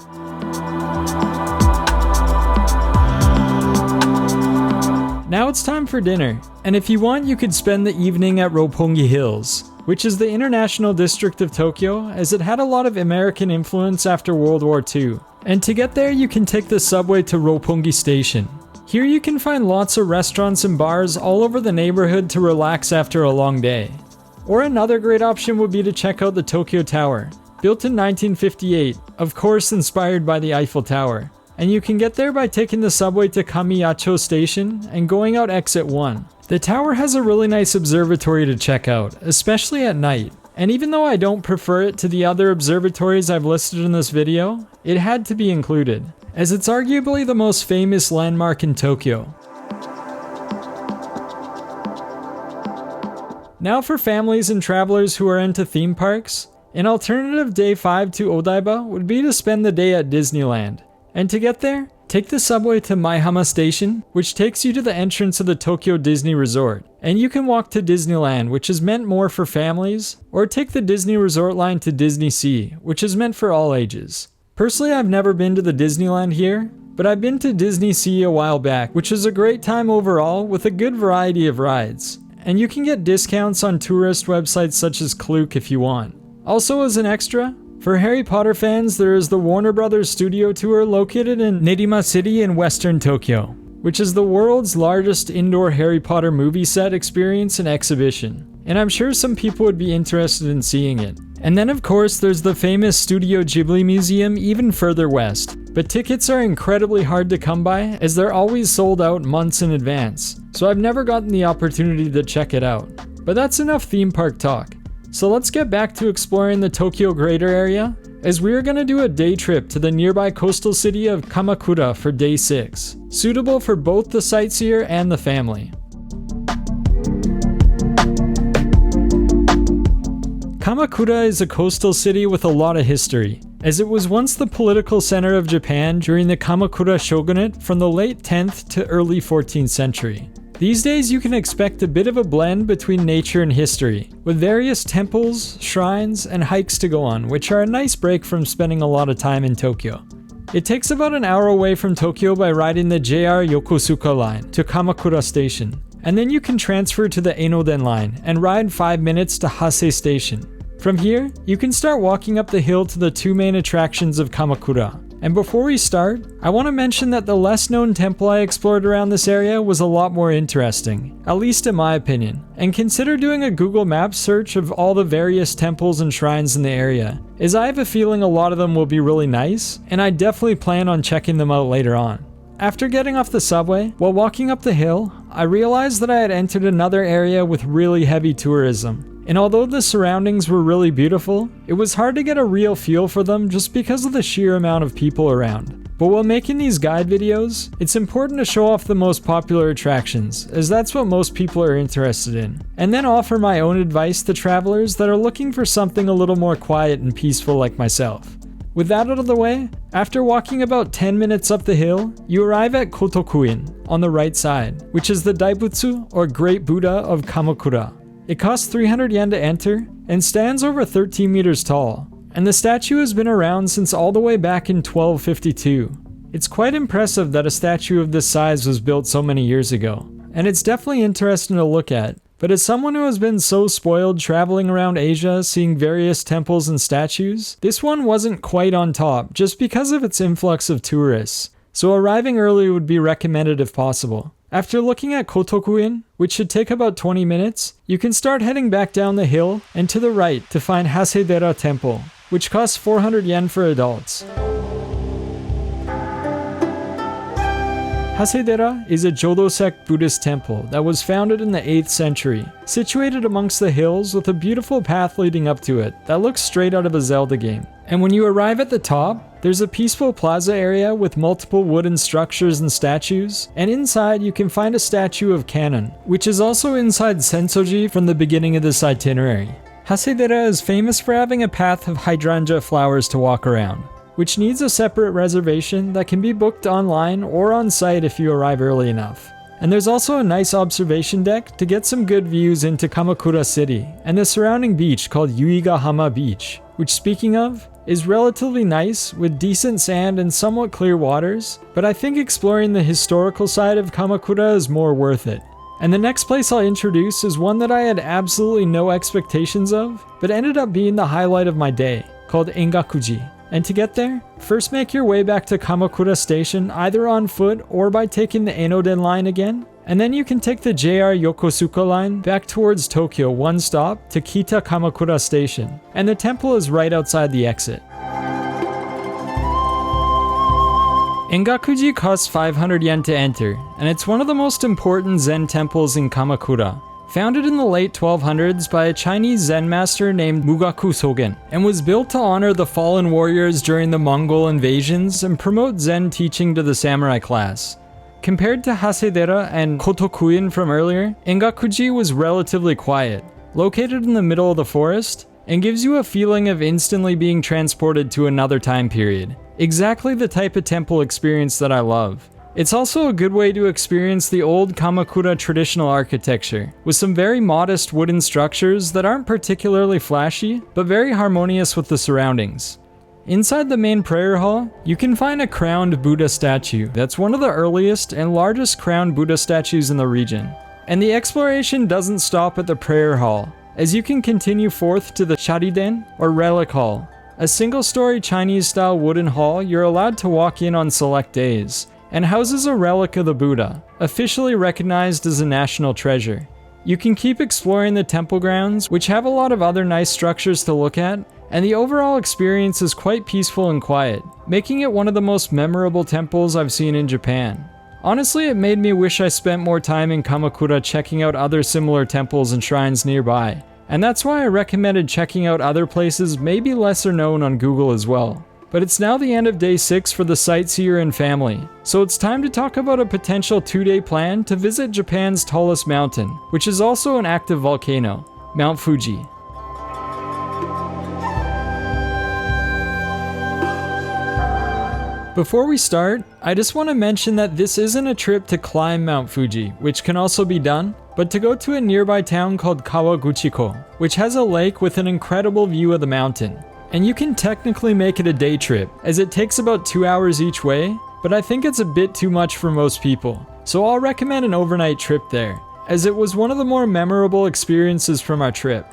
Now it's time for dinner, and if you want you could spend the evening at Roppongi Hills, which is the international district of Tokyo as it had a lot of American influence after World War II. And to get there you can take the subway to Roppongi Station. Here you can find lots of restaurants and bars all over the neighborhood to relax after a long day. Or another great option would be to check out the Tokyo Tower, built in 1958, of course inspired by the Eiffel Tower. And you can get there by taking the subway to Kamiyacho Station and going out exit 1. The tower has a really nice observatory to check out, especially at night. And even though I don't prefer it to the other observatories I've listed in this video, it had to be included, as it's arguably the most famous landmark in Tokyo. Now for families and travelers who are into theme parks, an alternative day 5 to Odaiba would be to spend the day at Disneyland. And to get there, take the subway to Maihama Station, which takes you to the entrance of the Tokyo Disney Resort. And you can walk to Disneyland, which is meant more for families, or take the Disney Resort line to Disney Sea, which is meant for all ages. Personally, I've never been to the Disneyland here, but I've been to Disney Sea a while back, which is a great time overall with a good variety of rides. And you can get discounts on tourist websites such as Klook if you want. Also as an extra, for Harry Potter fans, there is the Warner Brothers Studio Tour located in Nerima City in western Tokyo, which is the world's largest indoor Harry Potter movie set experience and exhibition. And I'm sure some people would be interested in seeing it. And then of course there's the famous Studio Ghibli Museum even further west, but tickets are incredibly hard to come by as they're always sold out months in advance, so I've never gotten the opportunity to check it out. But that's enough theme park talk. So let's get back to exploring the Tokyo greater area, as we are going to do a day trip to the nearby coastal city of Kamakura for day 6, suitable for both the sightseer and the family. Kamakura is a coastal city with a lot of history, as it was once the political center of Japan during the Kamakura shogunate from the late 10th to early 14th century. These days you can expect a bit of a blend between nature and history, with various temples, shrines, and hikes to go on, which are a nice break from spending a lot of time in Tokyo. It takes about an hour away from Tokyo by riding the JR Yokosuka line to Kamakura Station, and then you can transfer to the Enoden line and ride 5 minutes to Hase Station. From here, you can start walking up the hill to the two main attractions of Kamakura. And before we start, I want to mention that the less known temple I explored around this area was a lot more interesting, at least in my opinion, and consider doing a Google Maps search of all the various temples and shrines in the area, as I have a feeling a lot of them will be really nice, and I definitely plan on checking them out later on. After getting off the subway, while walking up the hill, I realized that I had entered another area with really heavy tourism. And although the surroundings were really beautiful, it was hard to get a real feel for them just because of the sheer amount of people around. But while making these guide videos, it's important to show off the most popular attractions, as that's what most people are interested in, and then offer my own advice to travelers that are looking for something a little more quiet and peaceful like myself. With that out of the way, after walking about 10 minutes up the hill, you arrive at Kotokuin, on the right side, which is the Daibutsu, or Great Buddha of Kamakura. It costs 300 yen to enter, and stands over 13 meters tall, and the statue has been around since all the way back in 1252. It's quite impressive that a statue of this size was built so many years ago, and it's definitely interesting to look at. But as someone who has been so spoiled traveling around Asia seeing various temples and statues, this one wasn't quite on top just because of its influx of tourists, so arriving early would be recommended if possible. After looking at Kotokuin, which should take about 20 minutes, you can start heading back down the hill and to the right to find Hasedera Temple, which costs 400 yen for adults. Hasedera is a Jodo-sect Buddhist temple that was founded in the 8th century, situated amongst the hills with a beautiful path leading up to it that looks straight out of a Zelda game. And when you arrive at the top, there's a peaceful plaza area with multiple wooden structures and statues, and inside you can find a statue of Kannon, which is also inside Sensoji from the beginning of this itinerary. Hasedera is famous for having a path of hydrangea flowers to walk around, which needs a separate reservation that can be booked online or on site if you arrive early enough. And there's also a nice observation deck to get some good views into Kamakura City and the surrounding beach called Yuigahama Beach, which, speaking of, is relatively nice with decent sand and somewhat clear waters, but I think exploring the historical side of Kamakura is more worth it. And the next place I'll introduce is one that I had absolutely no expectations of, but ended up being the highlight of my day, called Engakuji. And to get there, first make your way back to Kamakura Station either on foot or by taking the Enoden line again, and then you can take the JR Yokosuka line back towards Tokyo one stop to Kita Kamakura Station, and the temple is right outside the exit. Engakuji costs 500 yen to enter, and it's one of the most important Zen temples in Kamakura. Founded in the late 1200s by a Chinese Zen master named Mugaku Sogen, and was built to honor the fallen warriors during the Mongol invasions and promote Zen teaching to the samurai class. Compared to Hasedera and Kotokuin from earlier, Engakuji was relatively quiet, located in the middle of the forest, and gives you a feeling of instantly being transported to another time period. Exactly the type of temple experience that I love. It's also a good way to experience the old Kamakura traditional architecture, with some very modest wooden structures that aren't particularly flashy, but very harmonious with the surroundings. Inside the main prayer hall, you can find a crowned Buddha statue that's one of the earliest and largest crowned Buddha statues in the region. And the exploration doesn't stop at the prayer hall, as you can continue forth to the Shariden, or relic hall, a single-story Chinese-style wooden hall you're allowed to walk in on select days, and houses a relic of the Buddha, officially recognized as a national treasure. You can keep exploring the temple grounds, which have a lot of other nice structures to look at, and the overall experience is quite peaceful and quiet, making it one of the most memorable temples I've seen in Japan. Honestly, it made me wish I spent more time in Kamakura checking out other similar temples and shrines nearby, and that's why I recommended checking out other places maybe lesser known on Google as well. But it's now the end of day 6 for the Sightseer and family, so it's time to talk about a potential 2-day plan to visit Japan's tallest mountain, which is also an active volcano, Mount Fuji. Before we start, I just want to mention that this isn't a trip to climb Mount Fuji, which can also be done, but to go to a nearby town called Kawaguchiko, which has a lake with an incredible view of the mountain. And you can technically make it a day trip, as it takes about 2 hours each way, but I think it's a bit too much for most people, so I'll recommend an overnight trip there, as it was one of the more memorable experiences from our trip.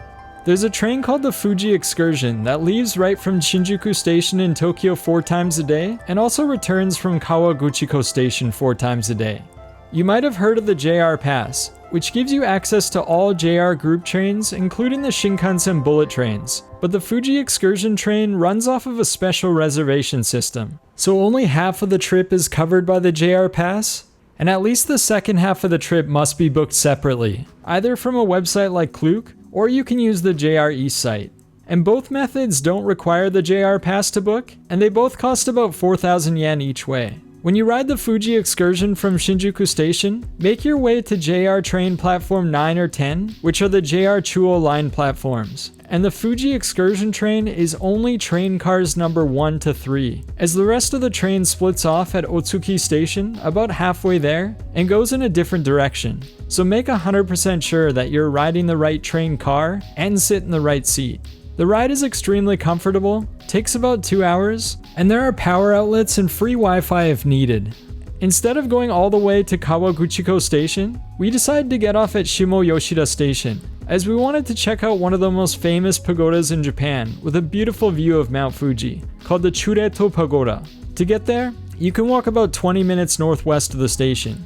There's a train called the Fuji Excursion that leaves right from Shinjuku Station in Tokyo 4 times a day, and also returns from Kawaguchiko Station 4 times a day. You might have heard of the JR Pass, which gives you access to all JR group trains, including the Shinkansen bullet trains. But the Fuji Excursion train runs off of a special reservation system, so only half of the trip is covered by the JR Pass, and at least the second half of the trip must be booked separately, either from a website like Klook or you can use the JR East site. And both methods don't require the JR Pass to book, and they both cost about 4,000 yen each way. When you ride the Fuji excursion from Shinjuku Station, make your way to JR train platform 9 or 10, which are the JR Chuo line platforms. And the Fuji excursion train is only train cars number 1 to 3, as the rest of the train splits off at Otsuki Station about halfway there and goes in a different direction. So make 100% sure that you're riding the right train car and sit in the right seat. The ride is extremely comfortable, takes about 2 hours, and there are power outlets and free Wi-Fi if needed. Instead of going all the way to Kawaguchiko Station, we decided to get off at Shimo Yoshida Station, as we wanted to check out one of the most famous pagodas in Japan with a beautiful view of Mount Fuji, called the Chureto Pagoda. To get there, you can walk about 20 minutes northwest of the station.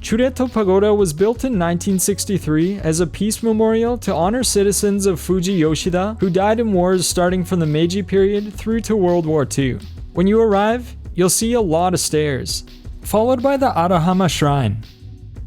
Chureto Pagoda was built in 1963 as a peace memorial to honor citizens of Fuji Yoshida who died in wars starting from the Meiji period through to World War II. When you arrive, you'll see a lot of stairs, followed by the Arahama Shrine,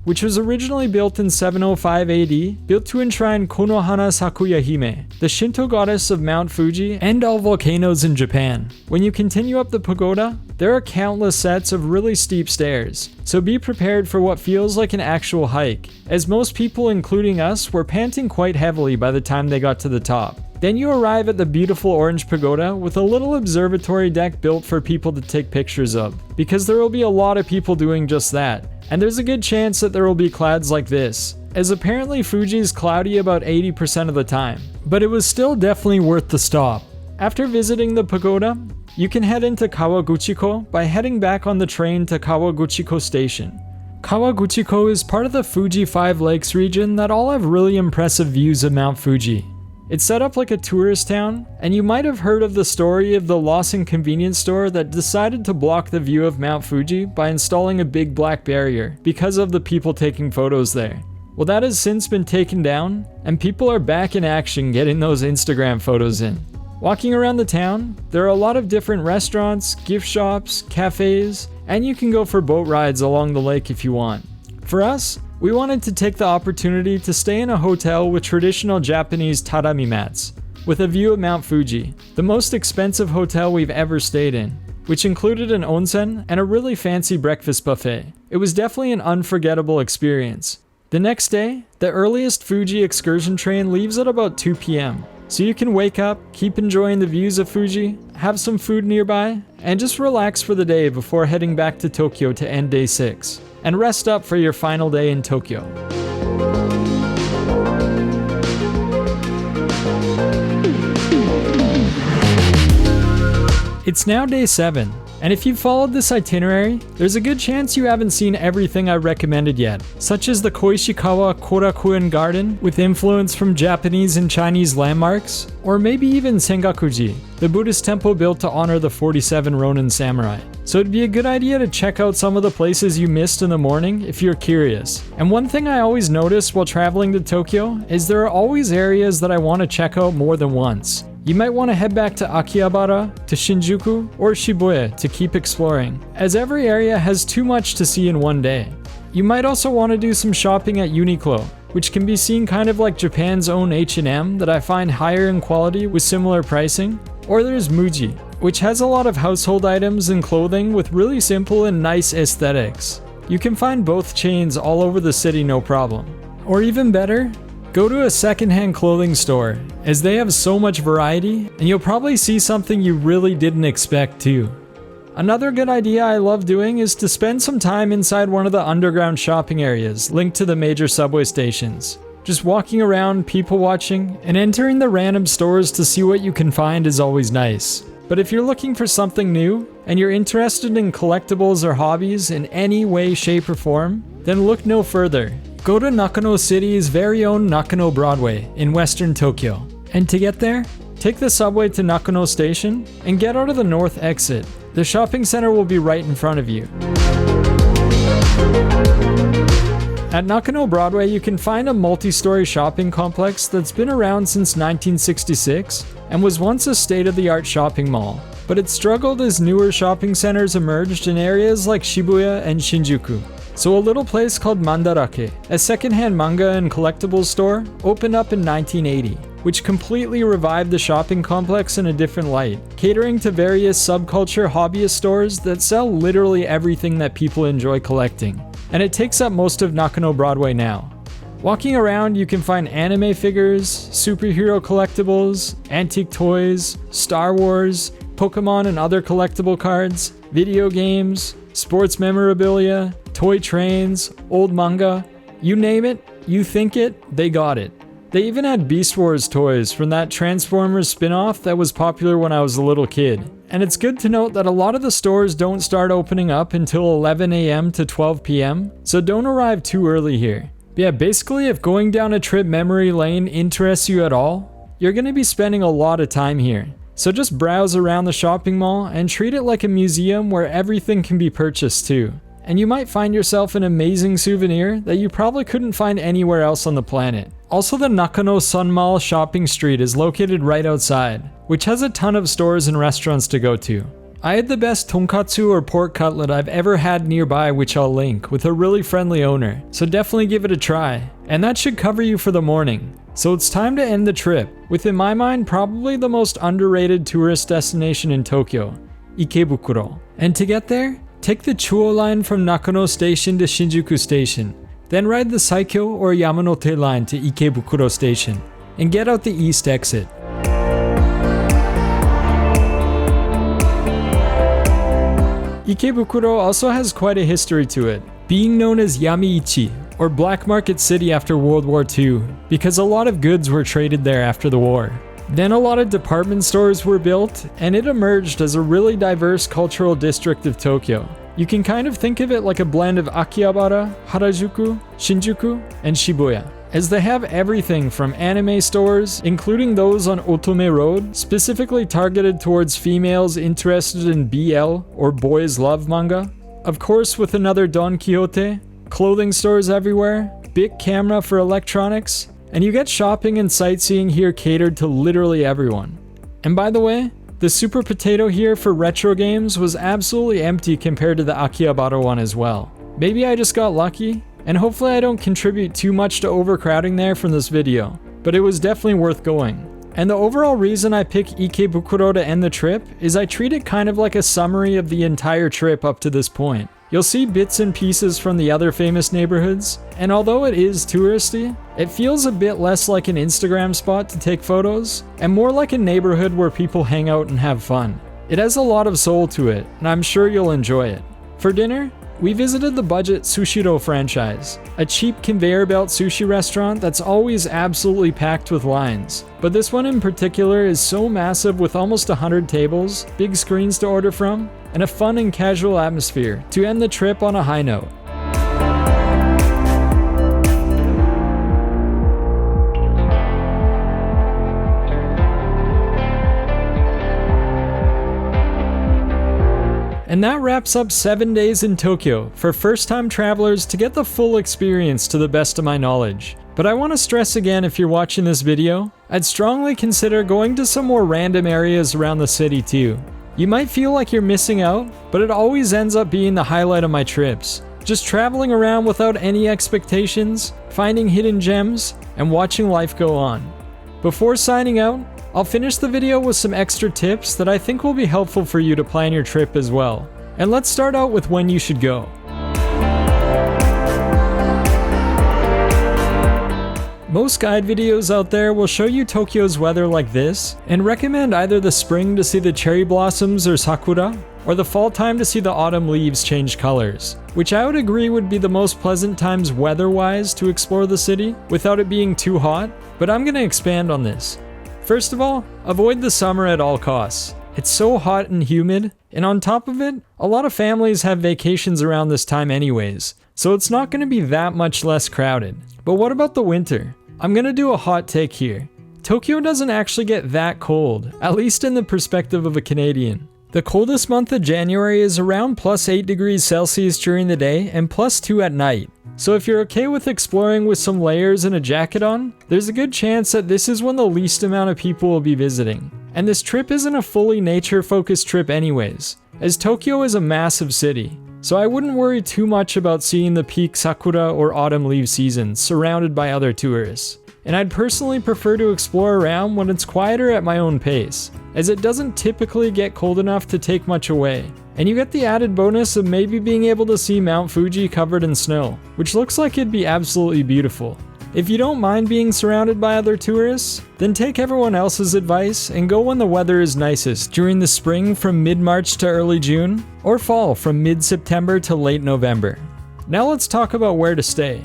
which was originally built in 705 AD, built to enshrine Konohana Sakuya Hime, the Shinto goddess of Mount Fuji and all volcanoes in Japan. When you continue up the pagoda, there are countless sets of really steep stairs, so be prepared for what feels like an actual hike, as most people, including us, were panting quite heavily by the time they got to the top. Then you arrive at the beautiful orange pagoda with a little observatory deck built for people to take pictures of, because there will be a lot of people doing just that, and there's a good chance that there will be clouds like this, as apparently Fuji is cloudy about 80% of the time, but it was still definitely worth the stop. After visiting the pagoda, you can head into Kawaguchiko by heading back on the train to Kawaguchiko Station. Kawaguchiko is part of the Fuji 5 Lakes region that all have really impressive views of Mount Fuji. It's set up like a tourist town, and you might have heard of the story of the Lawson convenience store that decided to block the view of Mount Fuji by installing a big black barrier because of the people taking photos there. Well, that has since been taken down, and people are back in action getting those Instagram photos in. Walking around the town, there are a lot of different restaurants, gift shops, cafes, and you can go for boat rides along the lake if you want. For us, we wanted to take the opportunity to stay in a hotel with traditional Japanese tatami mats, with a view of Mount Fuji, the most expensive hotel we've ever stayed in, which included an onsen and a really fancy breakfast buffet. It was definitely an unforgettable experience. The next day, the earliest Fuji excursion train leaves at about 2 p.m., so you can wake up, keep enjoying the views of Fuji, have some food nearby, and just relax for the day before heading back to Tokyo to end day 6, and rest up for your final day in Tokyo. It's now day 7, and if you've followed this itinerary, there's a good chance you haven't seen everything I recommended yet, such as the Koishikawa Korakuen Garden with influence from Japanese and Chinese landmarks, or maybe even Sengakuji, the Buddhist temple built to honor the 47 Ronin samurai. So it'd be a good idea to check out some of the places you missed in the morning if you're curious. And one thing I always notice while traveling to Tokyo is there are always areas that I want to check out more than once. You might want to head back to Akihabara, to Shinjuku, or Shibuya to keep exploring, as every area has too much to see in one day. You might also want to do some shopping at Uniqlo, which can be seen kind of like Japan's own H&M that I find higher in quality with similar pricing. Or there's Muji, which has a lot of household items and clothing with really simple and nice aesthetics. You can find both chains all over the city no problem. Or even better, go to a secondhand clothing store, as they have so much variety, and you'll probably see something you really didn't expect too. Another good idea I love doing is to spend some time inside one of the underground shopping areas linked to the major subway stations. Just walking around, people watching, and entering the random stores to see what you can find is always nice. But if you're looking for something new, and you're interested in collectibles or hobbies in any way, shape, or form, then look no further. Go to Nakano City's very own Nakano Broadway in western Tokyo. And to get there, take the subway to Nakano Station and get out of the north exit. The shopping center will be right in front of you. At Nakano Broadway, you can find a multi-story shopping complex that's been around since 1966 and was once a state-of-the-art shopping mall. But it struggled as newer shopping centers emerged in areas like Shibuya and Shinjuku. So a little place called Mandarake, a secondhand manga and collectibles store, opened up in 1980, which completely revived the shopping complex in a different light, catering to various subculture hobbyist stores that sell literally everything that people enjoy collecting. And it takes up most of Nakano Broadway now. Walking around, you can find anime figures, superhero collectibles, antique toys, Star Wars, Pokemon and other collectible cards, video games, sports memorabilia, toy trains, old manga. You name it, you think it, they got it. They even had Beast Wars toys from that Transformers spin-off that was popular when I was a little kid. And it's good to note that a lot of the stores don't start opening up until 11 a.m. to 12 p.m., so don't arrive too early here. But yeah, basically if going down a trip memory lane interests you at all, you're going to be spending a lot of time here. So just browse around the shopping mall and treat it like a museum where everything can be purchased too. And you might find yourself an amazing souvenir that you probably couldn't find anywhere else on the planet. Also, the Nakano Sun Mall shopping street is located right outside, which has a ton of stores and restaurants to go to. I had the best tonkatsu or pork cutlet I've ever had nearby, which I'll link, with a really friendly owner, so definitely give it a try. And that should cover you for the morning. So it's time to end the trip, with in my mind probably the most underrated tourist destination in Tokyo, Ikebukuro. And to get there, take the Chuo line from Nakano Station to Shinjuku Station, then ride the Saikyo or Yamanote line to Ikebukuro Station, and get out the east exit. Ikebukuro also has quite a history to it, being known as Yamiichi, or Black Market City after World War II, because a lot of goods were traded there after the war. Then a lot of department stores were built, and it emerged as a really diverse cultural district of Tokyo. You can kind of think of it like a blend of Akihabara, Harajuku, Shinjuku, and Shibuya, as they have everything from anime stores, including those on Otome Road, specifically targeted towards females interested in BL or boys love manga. Of course, with another Don Quixote, clothing stores everywhere, big camera for electronics, and you get shopping and sightseeing here catered to literally everyone. And by the way, the Super Potato here for retro games was absolutely empty compared to the Akihabara one as well. Maybe I just got lucky, and hopefully I don't contribute too much to overcrowding there from this video, but it was definitely worth going. And the overall reason I pick Ikebukuro to end the trip is I treat it kind of like a summary of the entire trip up to this point. You'll see bits and pieces from the other famous neighborhoods, and although it is touristy, it feels a bit less like an Instagram spot to take photos, and more like a neighborhood where people hang out and have fun. It has a lot of soul to it, and I'm sure you'll enjoy it. For dinner, we visited the budget Sushiro franchise, a cheap conveyor belt sushi restaurant that's always absolutely packed with lines. But this one in particular is so massive with almost 100 tables, big screens to order from, and a fun and casual atmosphere to end the trip on a high note. And that wraps up 7 days in Tokyo for first-time travelers to get the full experience to the best of my knowledge. But I want to stress again, if you're watching this video, I'd strongly consider going to some more random areas around the city too. You might feel like you're missing out, but it always ends up being the highlight of my trips. Just traveling around without any expectations, finding hidden gems, and watching life go on. Before signing out, I'll finish the video with some extra tips that I think will be helpful for you to plan your trip as well. And let's start out with when you should go. Most guide videos out there will show you Tokyo's weather like this, and recommend either the spring to see the cherry blossoms or sakura, or the fall time to see the autumn leaves change colors, which I would agree would be the most pleasant times weather-wise to explore the city without it being too hot, but I'm going to expand on this. First of all, avoid the summer at all costs. It's so hot and humid, and on top of it, a lot of families have vacations around this time anyways, so it's not going to be that much less crowded. But what about the winter? I'm going to do a hot take here. Tokyo doesn't actually get that cold, at least in the perspective of a Canadian. The coldest month of January is around +8 degrees Celsius during the day and +2 at night. So if you're okay with exploring with some layers and a jacket on, there's a good chance that this is when the least amount of people will be visiting. And this trip isn't a fully nature-focused trip anyways, as Tokyo is a massive city. so I wouldn't worry too much about seeing the peak sakura or autumn leaf seasons surrounded by other tourists. And I'd personally prefer to explore around when it's quieter at my own pace, as it doesn't typically get cold enough to take much away. And you get the added bonus of maybe being able to see Mount Fuji covered in snow, which looks like it'd be absolutely beautiful. If you don't mind being surrounded by other tourists, then take everyone else's advice and go when the weather is nicest during the spring from mid-March to early June, or fall from mid-September to late November. Now let's talk about where to stay.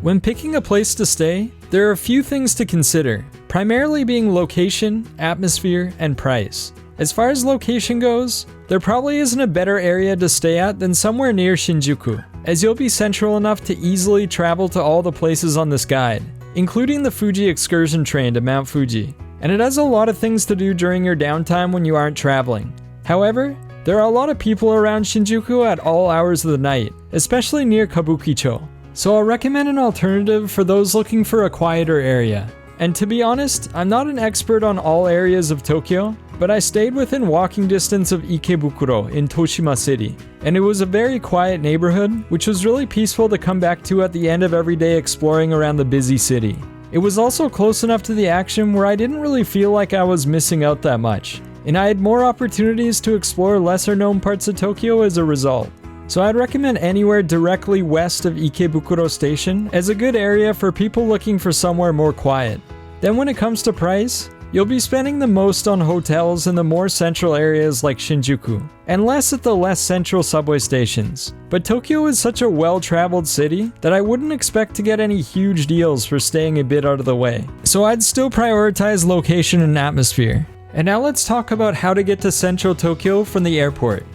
When picking a place to stay, there are a few things to consider, primarily being location, atmosphere, and price. As far as location goes, there probably isn't a better area to stay at than somewhere near Shinjuku, as you'll be central enough to easily travel to all the places on this guide, including the Fuji excursion train to Mount Fuji, and it has a lot of things to do during your downtime when you aren't traveling. However, there are a lot of people around Shinjuku at all hours of the night, especially near Kabukicho, so I'll recommend an alternative for those looking for a quieter area. And to be honest, I'm not an expert on all areas of Tokyo, but I stayed within walking distance of Ikebukuro in Toshima City, and it was a very quiet neighborhood, which was really peaceful to come back to at the end of every day exploring around the busy city. It was also close enough to the action where I didn't really feel like I was missing out that much, and I had more opportunities to explore lesser known parts of Tokyo as a result. So I'd recommend anywhere directly west of Ikebukuro Station as a good area for people looking for somewhere more quiet. Then when it comes to price, you'll be spending the most on hotels in the more central areas like Shinjuku, and less at the less central subway stations. But Tokyo is such a well-traveled city that I wouldn't expect to get any huge deals for staying a bit out of the way. So I'd still prioritize location and atmosphere. And now let's talk about how to get to central Tokyo from the airport.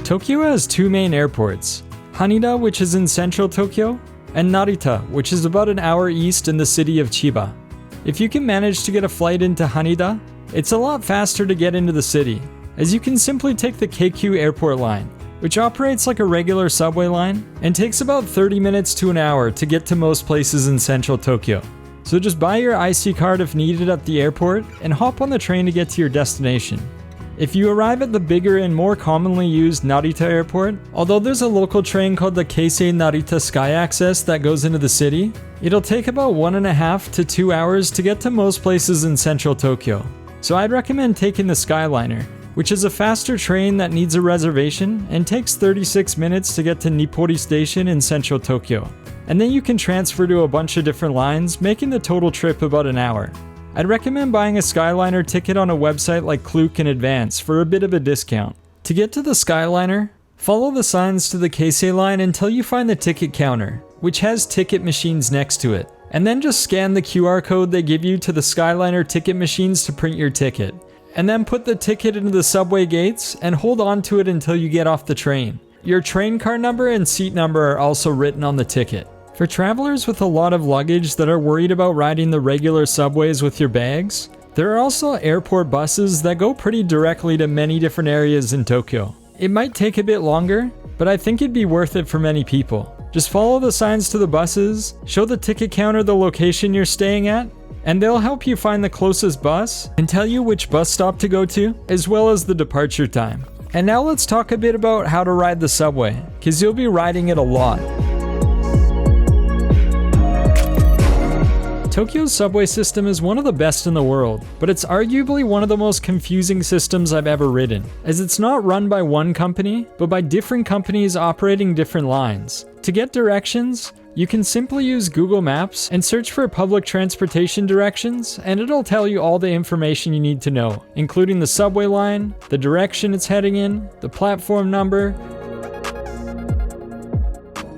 Tokyo has two main airports, Haneda, which is in central Tokyo, and Narita, which is about an hour east in the city of Chiba. If you can manage to get a flight into Haneda, it's a lot faster to get into the city, as you can simply take the KQ airport line, which operates like a regular subway line, and takes about 30 minutes to an hour to get to most places in central Tokyo. So just buy your IC card if needed at the airport, and hop on the train to get to your destination. If you arrive at the bigger and more commonly used Narita Airport, although there's a local train called the Keisei Narita Sky Access that goes into the city, it'll take about 1.5 to 2 hours to get to most places in central Tokyo. So I'd recommend taking the Skyliner, which is a faster train that needs a reservation and takes 36 minutes to get to Nippori Station in central Tokyo. And then you can transfer to a bunch of different lines, making the total trip about an hour. I'd recommend buying a Skyliner ticket on a website like Klook in advance for a bit of a discount. To get to the Skyliner, follow the signs to the Keisei line until you find the ticket counter, which has ticket machines next to it, and then just scan the QR code they give you to the Skyliner ticket machines to print your ticket, and then put the ticket into the subway gates and hold on to it until you get off the train. Your train car number and seat number are also written on the ticket. For travelers with a lot of luggage that are worried about riding the regular subways with your bags, there are also airport buses that go pretty directly to many different areas in Tokyo. It might take a bit longer, but I think it'd be worth it for many people. Just follow the signs to the buses, show the ticket counter the location you're staying at, and they'll help you find the closest bus and tell you which bus stop to go to, as well as the departure time. And now let's talk a bit about how to ride the subway, because you'll be riding it a lot. Tokyo's subway system is one of the best in the world, but it's arguably one of the most confusing systems I've ever ridden, as it's not run by one company, but by different companies operating different lines. To get directions, you can simply use Google Maps and search for public transportation directions, and it'll tell you all the information you need to know, including the subway line, the direction it's heading in, the platform number,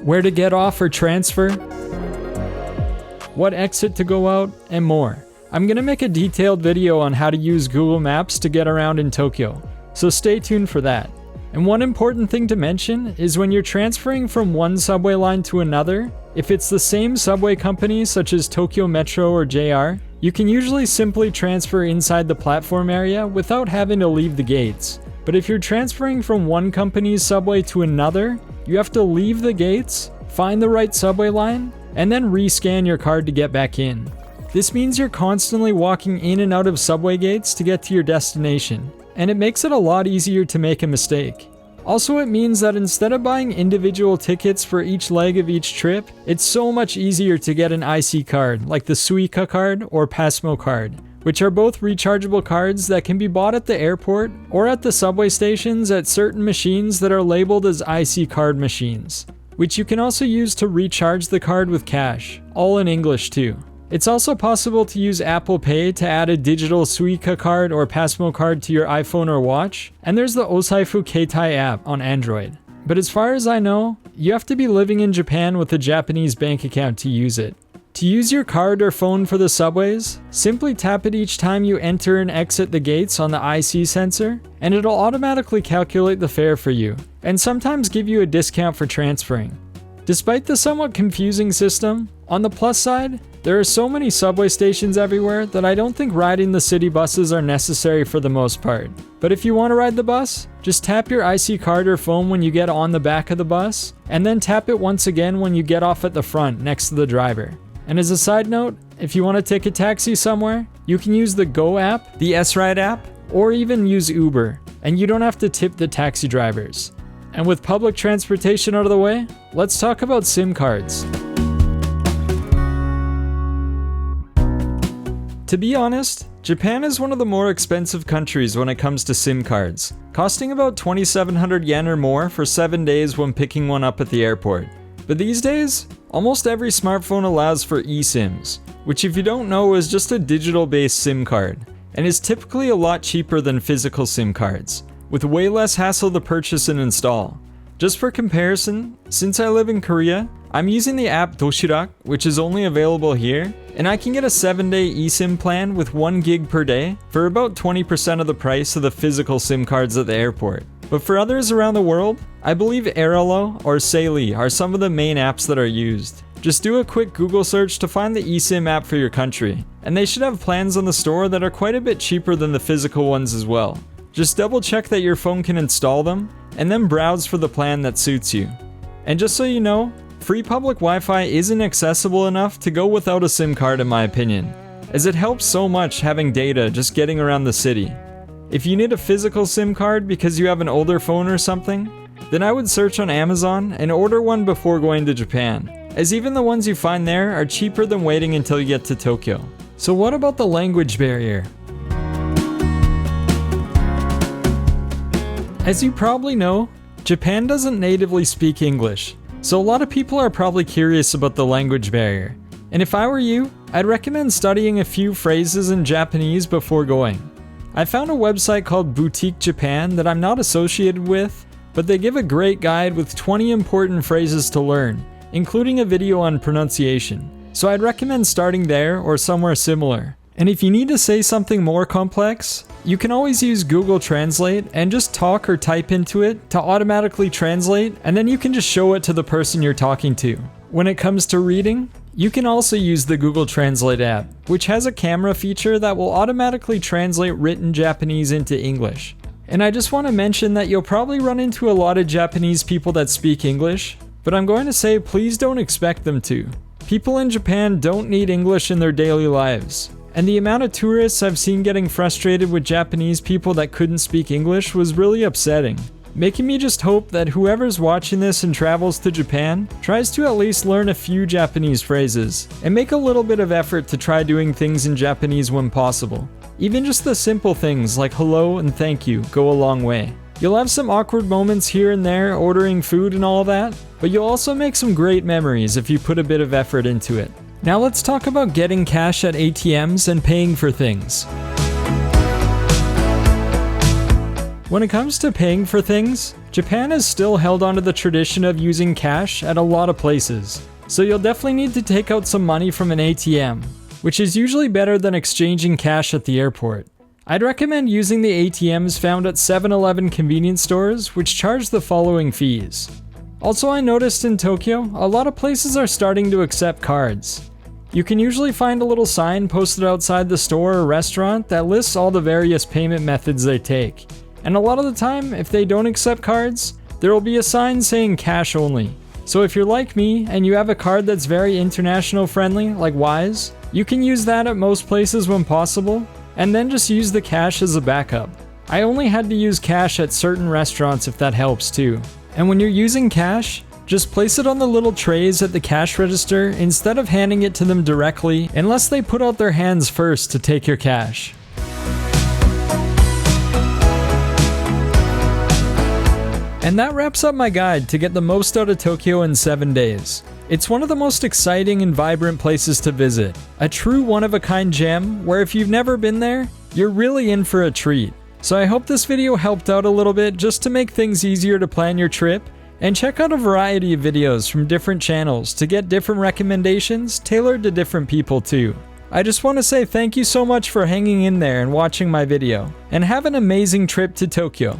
where to get off or transfer, what exit to go out, and more. I'm gonna make a detailed video on how to use Google Maps to get around in Tokyo, so stay tuned for that. And one important thing to mention is when you're transferring from one subway line to another, if it's the same subway company such as Tokyo Metro or JR, you can usually simply transfer inside the platform area without having to leave the gates. But if you're transferring from one company's subway to another, you have to leave the gates, find the right subway line, and then rescan your card to get back in. This means you're constantly walking in and out of subway gates to get to your destination, and it makes it a lot easier to make a mistake. Also, it means that instead of buying individual tickets for each leg of each trip, it's so much easier to get an IC card, like the Suica card or Pasmo card, which are both rechargeable cards that can be bought at the airport or at the subway stations at certain machines that are labeled as IC card machines, which you can also use to recharge the card with cash, all in English too. It's also possible to use Apple Pay to add a digital Suica card or Pasmo card to your iPhone or watch, and there's the Osaifu Keitai app on Android. But as far as I know, you have to be living in Japan with a Japanese bank account to use it. To use your card or phone for the subways, simply tap it each time you enter and exit the gates on the IC sensor, and it'll automatically calculate the fare for you, and sometimes give you a discount for transferring. Despite the somewhat confusing system, on the plus side, there are so many subway stations everywhere that I don't think riding the city buses are necessary for the most part. But if you want to ride the bus, just tap your IC card or phone when you get on the back of the bus, and then tap it once again when you get off at the front next to the driver. And as a side note, if you want to take a taxi somewhere, you can use the Go app, the S-Ride app, or even use Uber, and you don't have to tip the taxi drivers. And with public transportation out of the way, let's talk about SIM cards. To be honest, Japan is one of the more expensive countries when it comes to SIM cards, costing about 2,700 yen or more for 7 days when picking one up at the airport. But these days, almost every smartphone allows for eSIMs, which if you don't know is just a digital-based SIM card, and is typically a lot cheaper than physical SIM cards, with way less hassle to purchase and install. Just for comparison, since I live in Korea, I'm using the app Doshirak, which is only available here, and I can get a 7-day eSIM plan with 1 gig per day for about 20% of the price of the physical SIM cards at the airport. But for others around the world, I believe Airalo or Saili are some of the main apps that are used. Just do a quick Google search to find the eSIM app for your country, and they should have plans on the store that are quite a bit cheaper than the physical ones as well. Just double check that your phone can install them, and then browse for the plan that suits you. And just so you know, free public Wi-Fi isn't accessible enough to go without a SIM card in my opinion, as it helps so much having data just getting around the city. If you need a physical SIM card because you have an older phone or something, then I would search on Amazon and order one before going to Japan, as even the ones you find there are cheaper than waiting until you get to Tokyo. So what about the language barrier? As you probably know, Japan doesn't natively speak English, so a lot of people are probably curious about the language barrier. And if I were you, I'd recommend studying a few phrases in Japanese before going. I found a website called Boutique Japan that I'm not associated with, but they give a great guide with 20 important phrases to learn, including a video on pronunciation. So I'd recommend starting there or somewhere similar. And if you need to say something more complex, you can always use Google Translate and just talk or type into it to automatically translate, and then you can just show it to the person you're talking to. When it comes to reading, you can also use the Google Translate app, which has a camera feature that will automatically translate written Japanese into English. And I just want to mention that you'll probably run into a lot of Japanese people that speak English, but I'm going to say please don't expect them to. People in Japan don't need English in their daily lives. And the amount of tourists I've seen getting frustrated with Japanese people that couldn't speak English was really upsetting, making me just hope that whoever's watching this and travels to Japan tries to at least learn a few Japanese phrases, and make a little bit of effort to try doing things in Japanese when possible. Even just the simple things like hello and thank you go a long way. You'll have some awkward moments here and there ordering food and all that, but you'll also make some great memories if you put a bit of effort into it. Now let's talk about getting cash at ATMs and paying for things. When it comes to paying for things, Japan has still held onto the tradition of using cash at a lot of places. So you'll definitely need to take out some money from an ATM, which is usually better than exchanging cash at the airport. I'd recommend using the ATMs found at 7-Eleven convenience stores, which charge the following fees. Also, I noticed in Tokyo, a lot of places are starting to accept cards. You can usually find a little sign posted outside the store or restaurant that lists all the various payment methods they take. And a lot of the time, if they don't accept cards, there will be a sign saying cash only. So if you're like me and you have a card that's very international friendly, like Wise, You can use that at most places when possible, and then just use the cash as a backup. I only had to use cash at certain restaurants if that helps too. And when you're using cash, just place it on the little trays at the cash register instead of handing it to them directly unless they put out their hands first to take your cash. And that wraps up my guide to get the most out of Tokyo in 7 days. It's one of the most exciting and vibrant places to visit. A true one-of-a-kind gem where if you've never been there, you're really in for a treat. So I hope this video helped out a little bit just to make things easier to plan your trip, and check out a variety of videos from different channels to get different recommendations tailored to different people too. I just want to say thank you so much for hanging in there and watching my video, and have an amazing trip to Tokyo.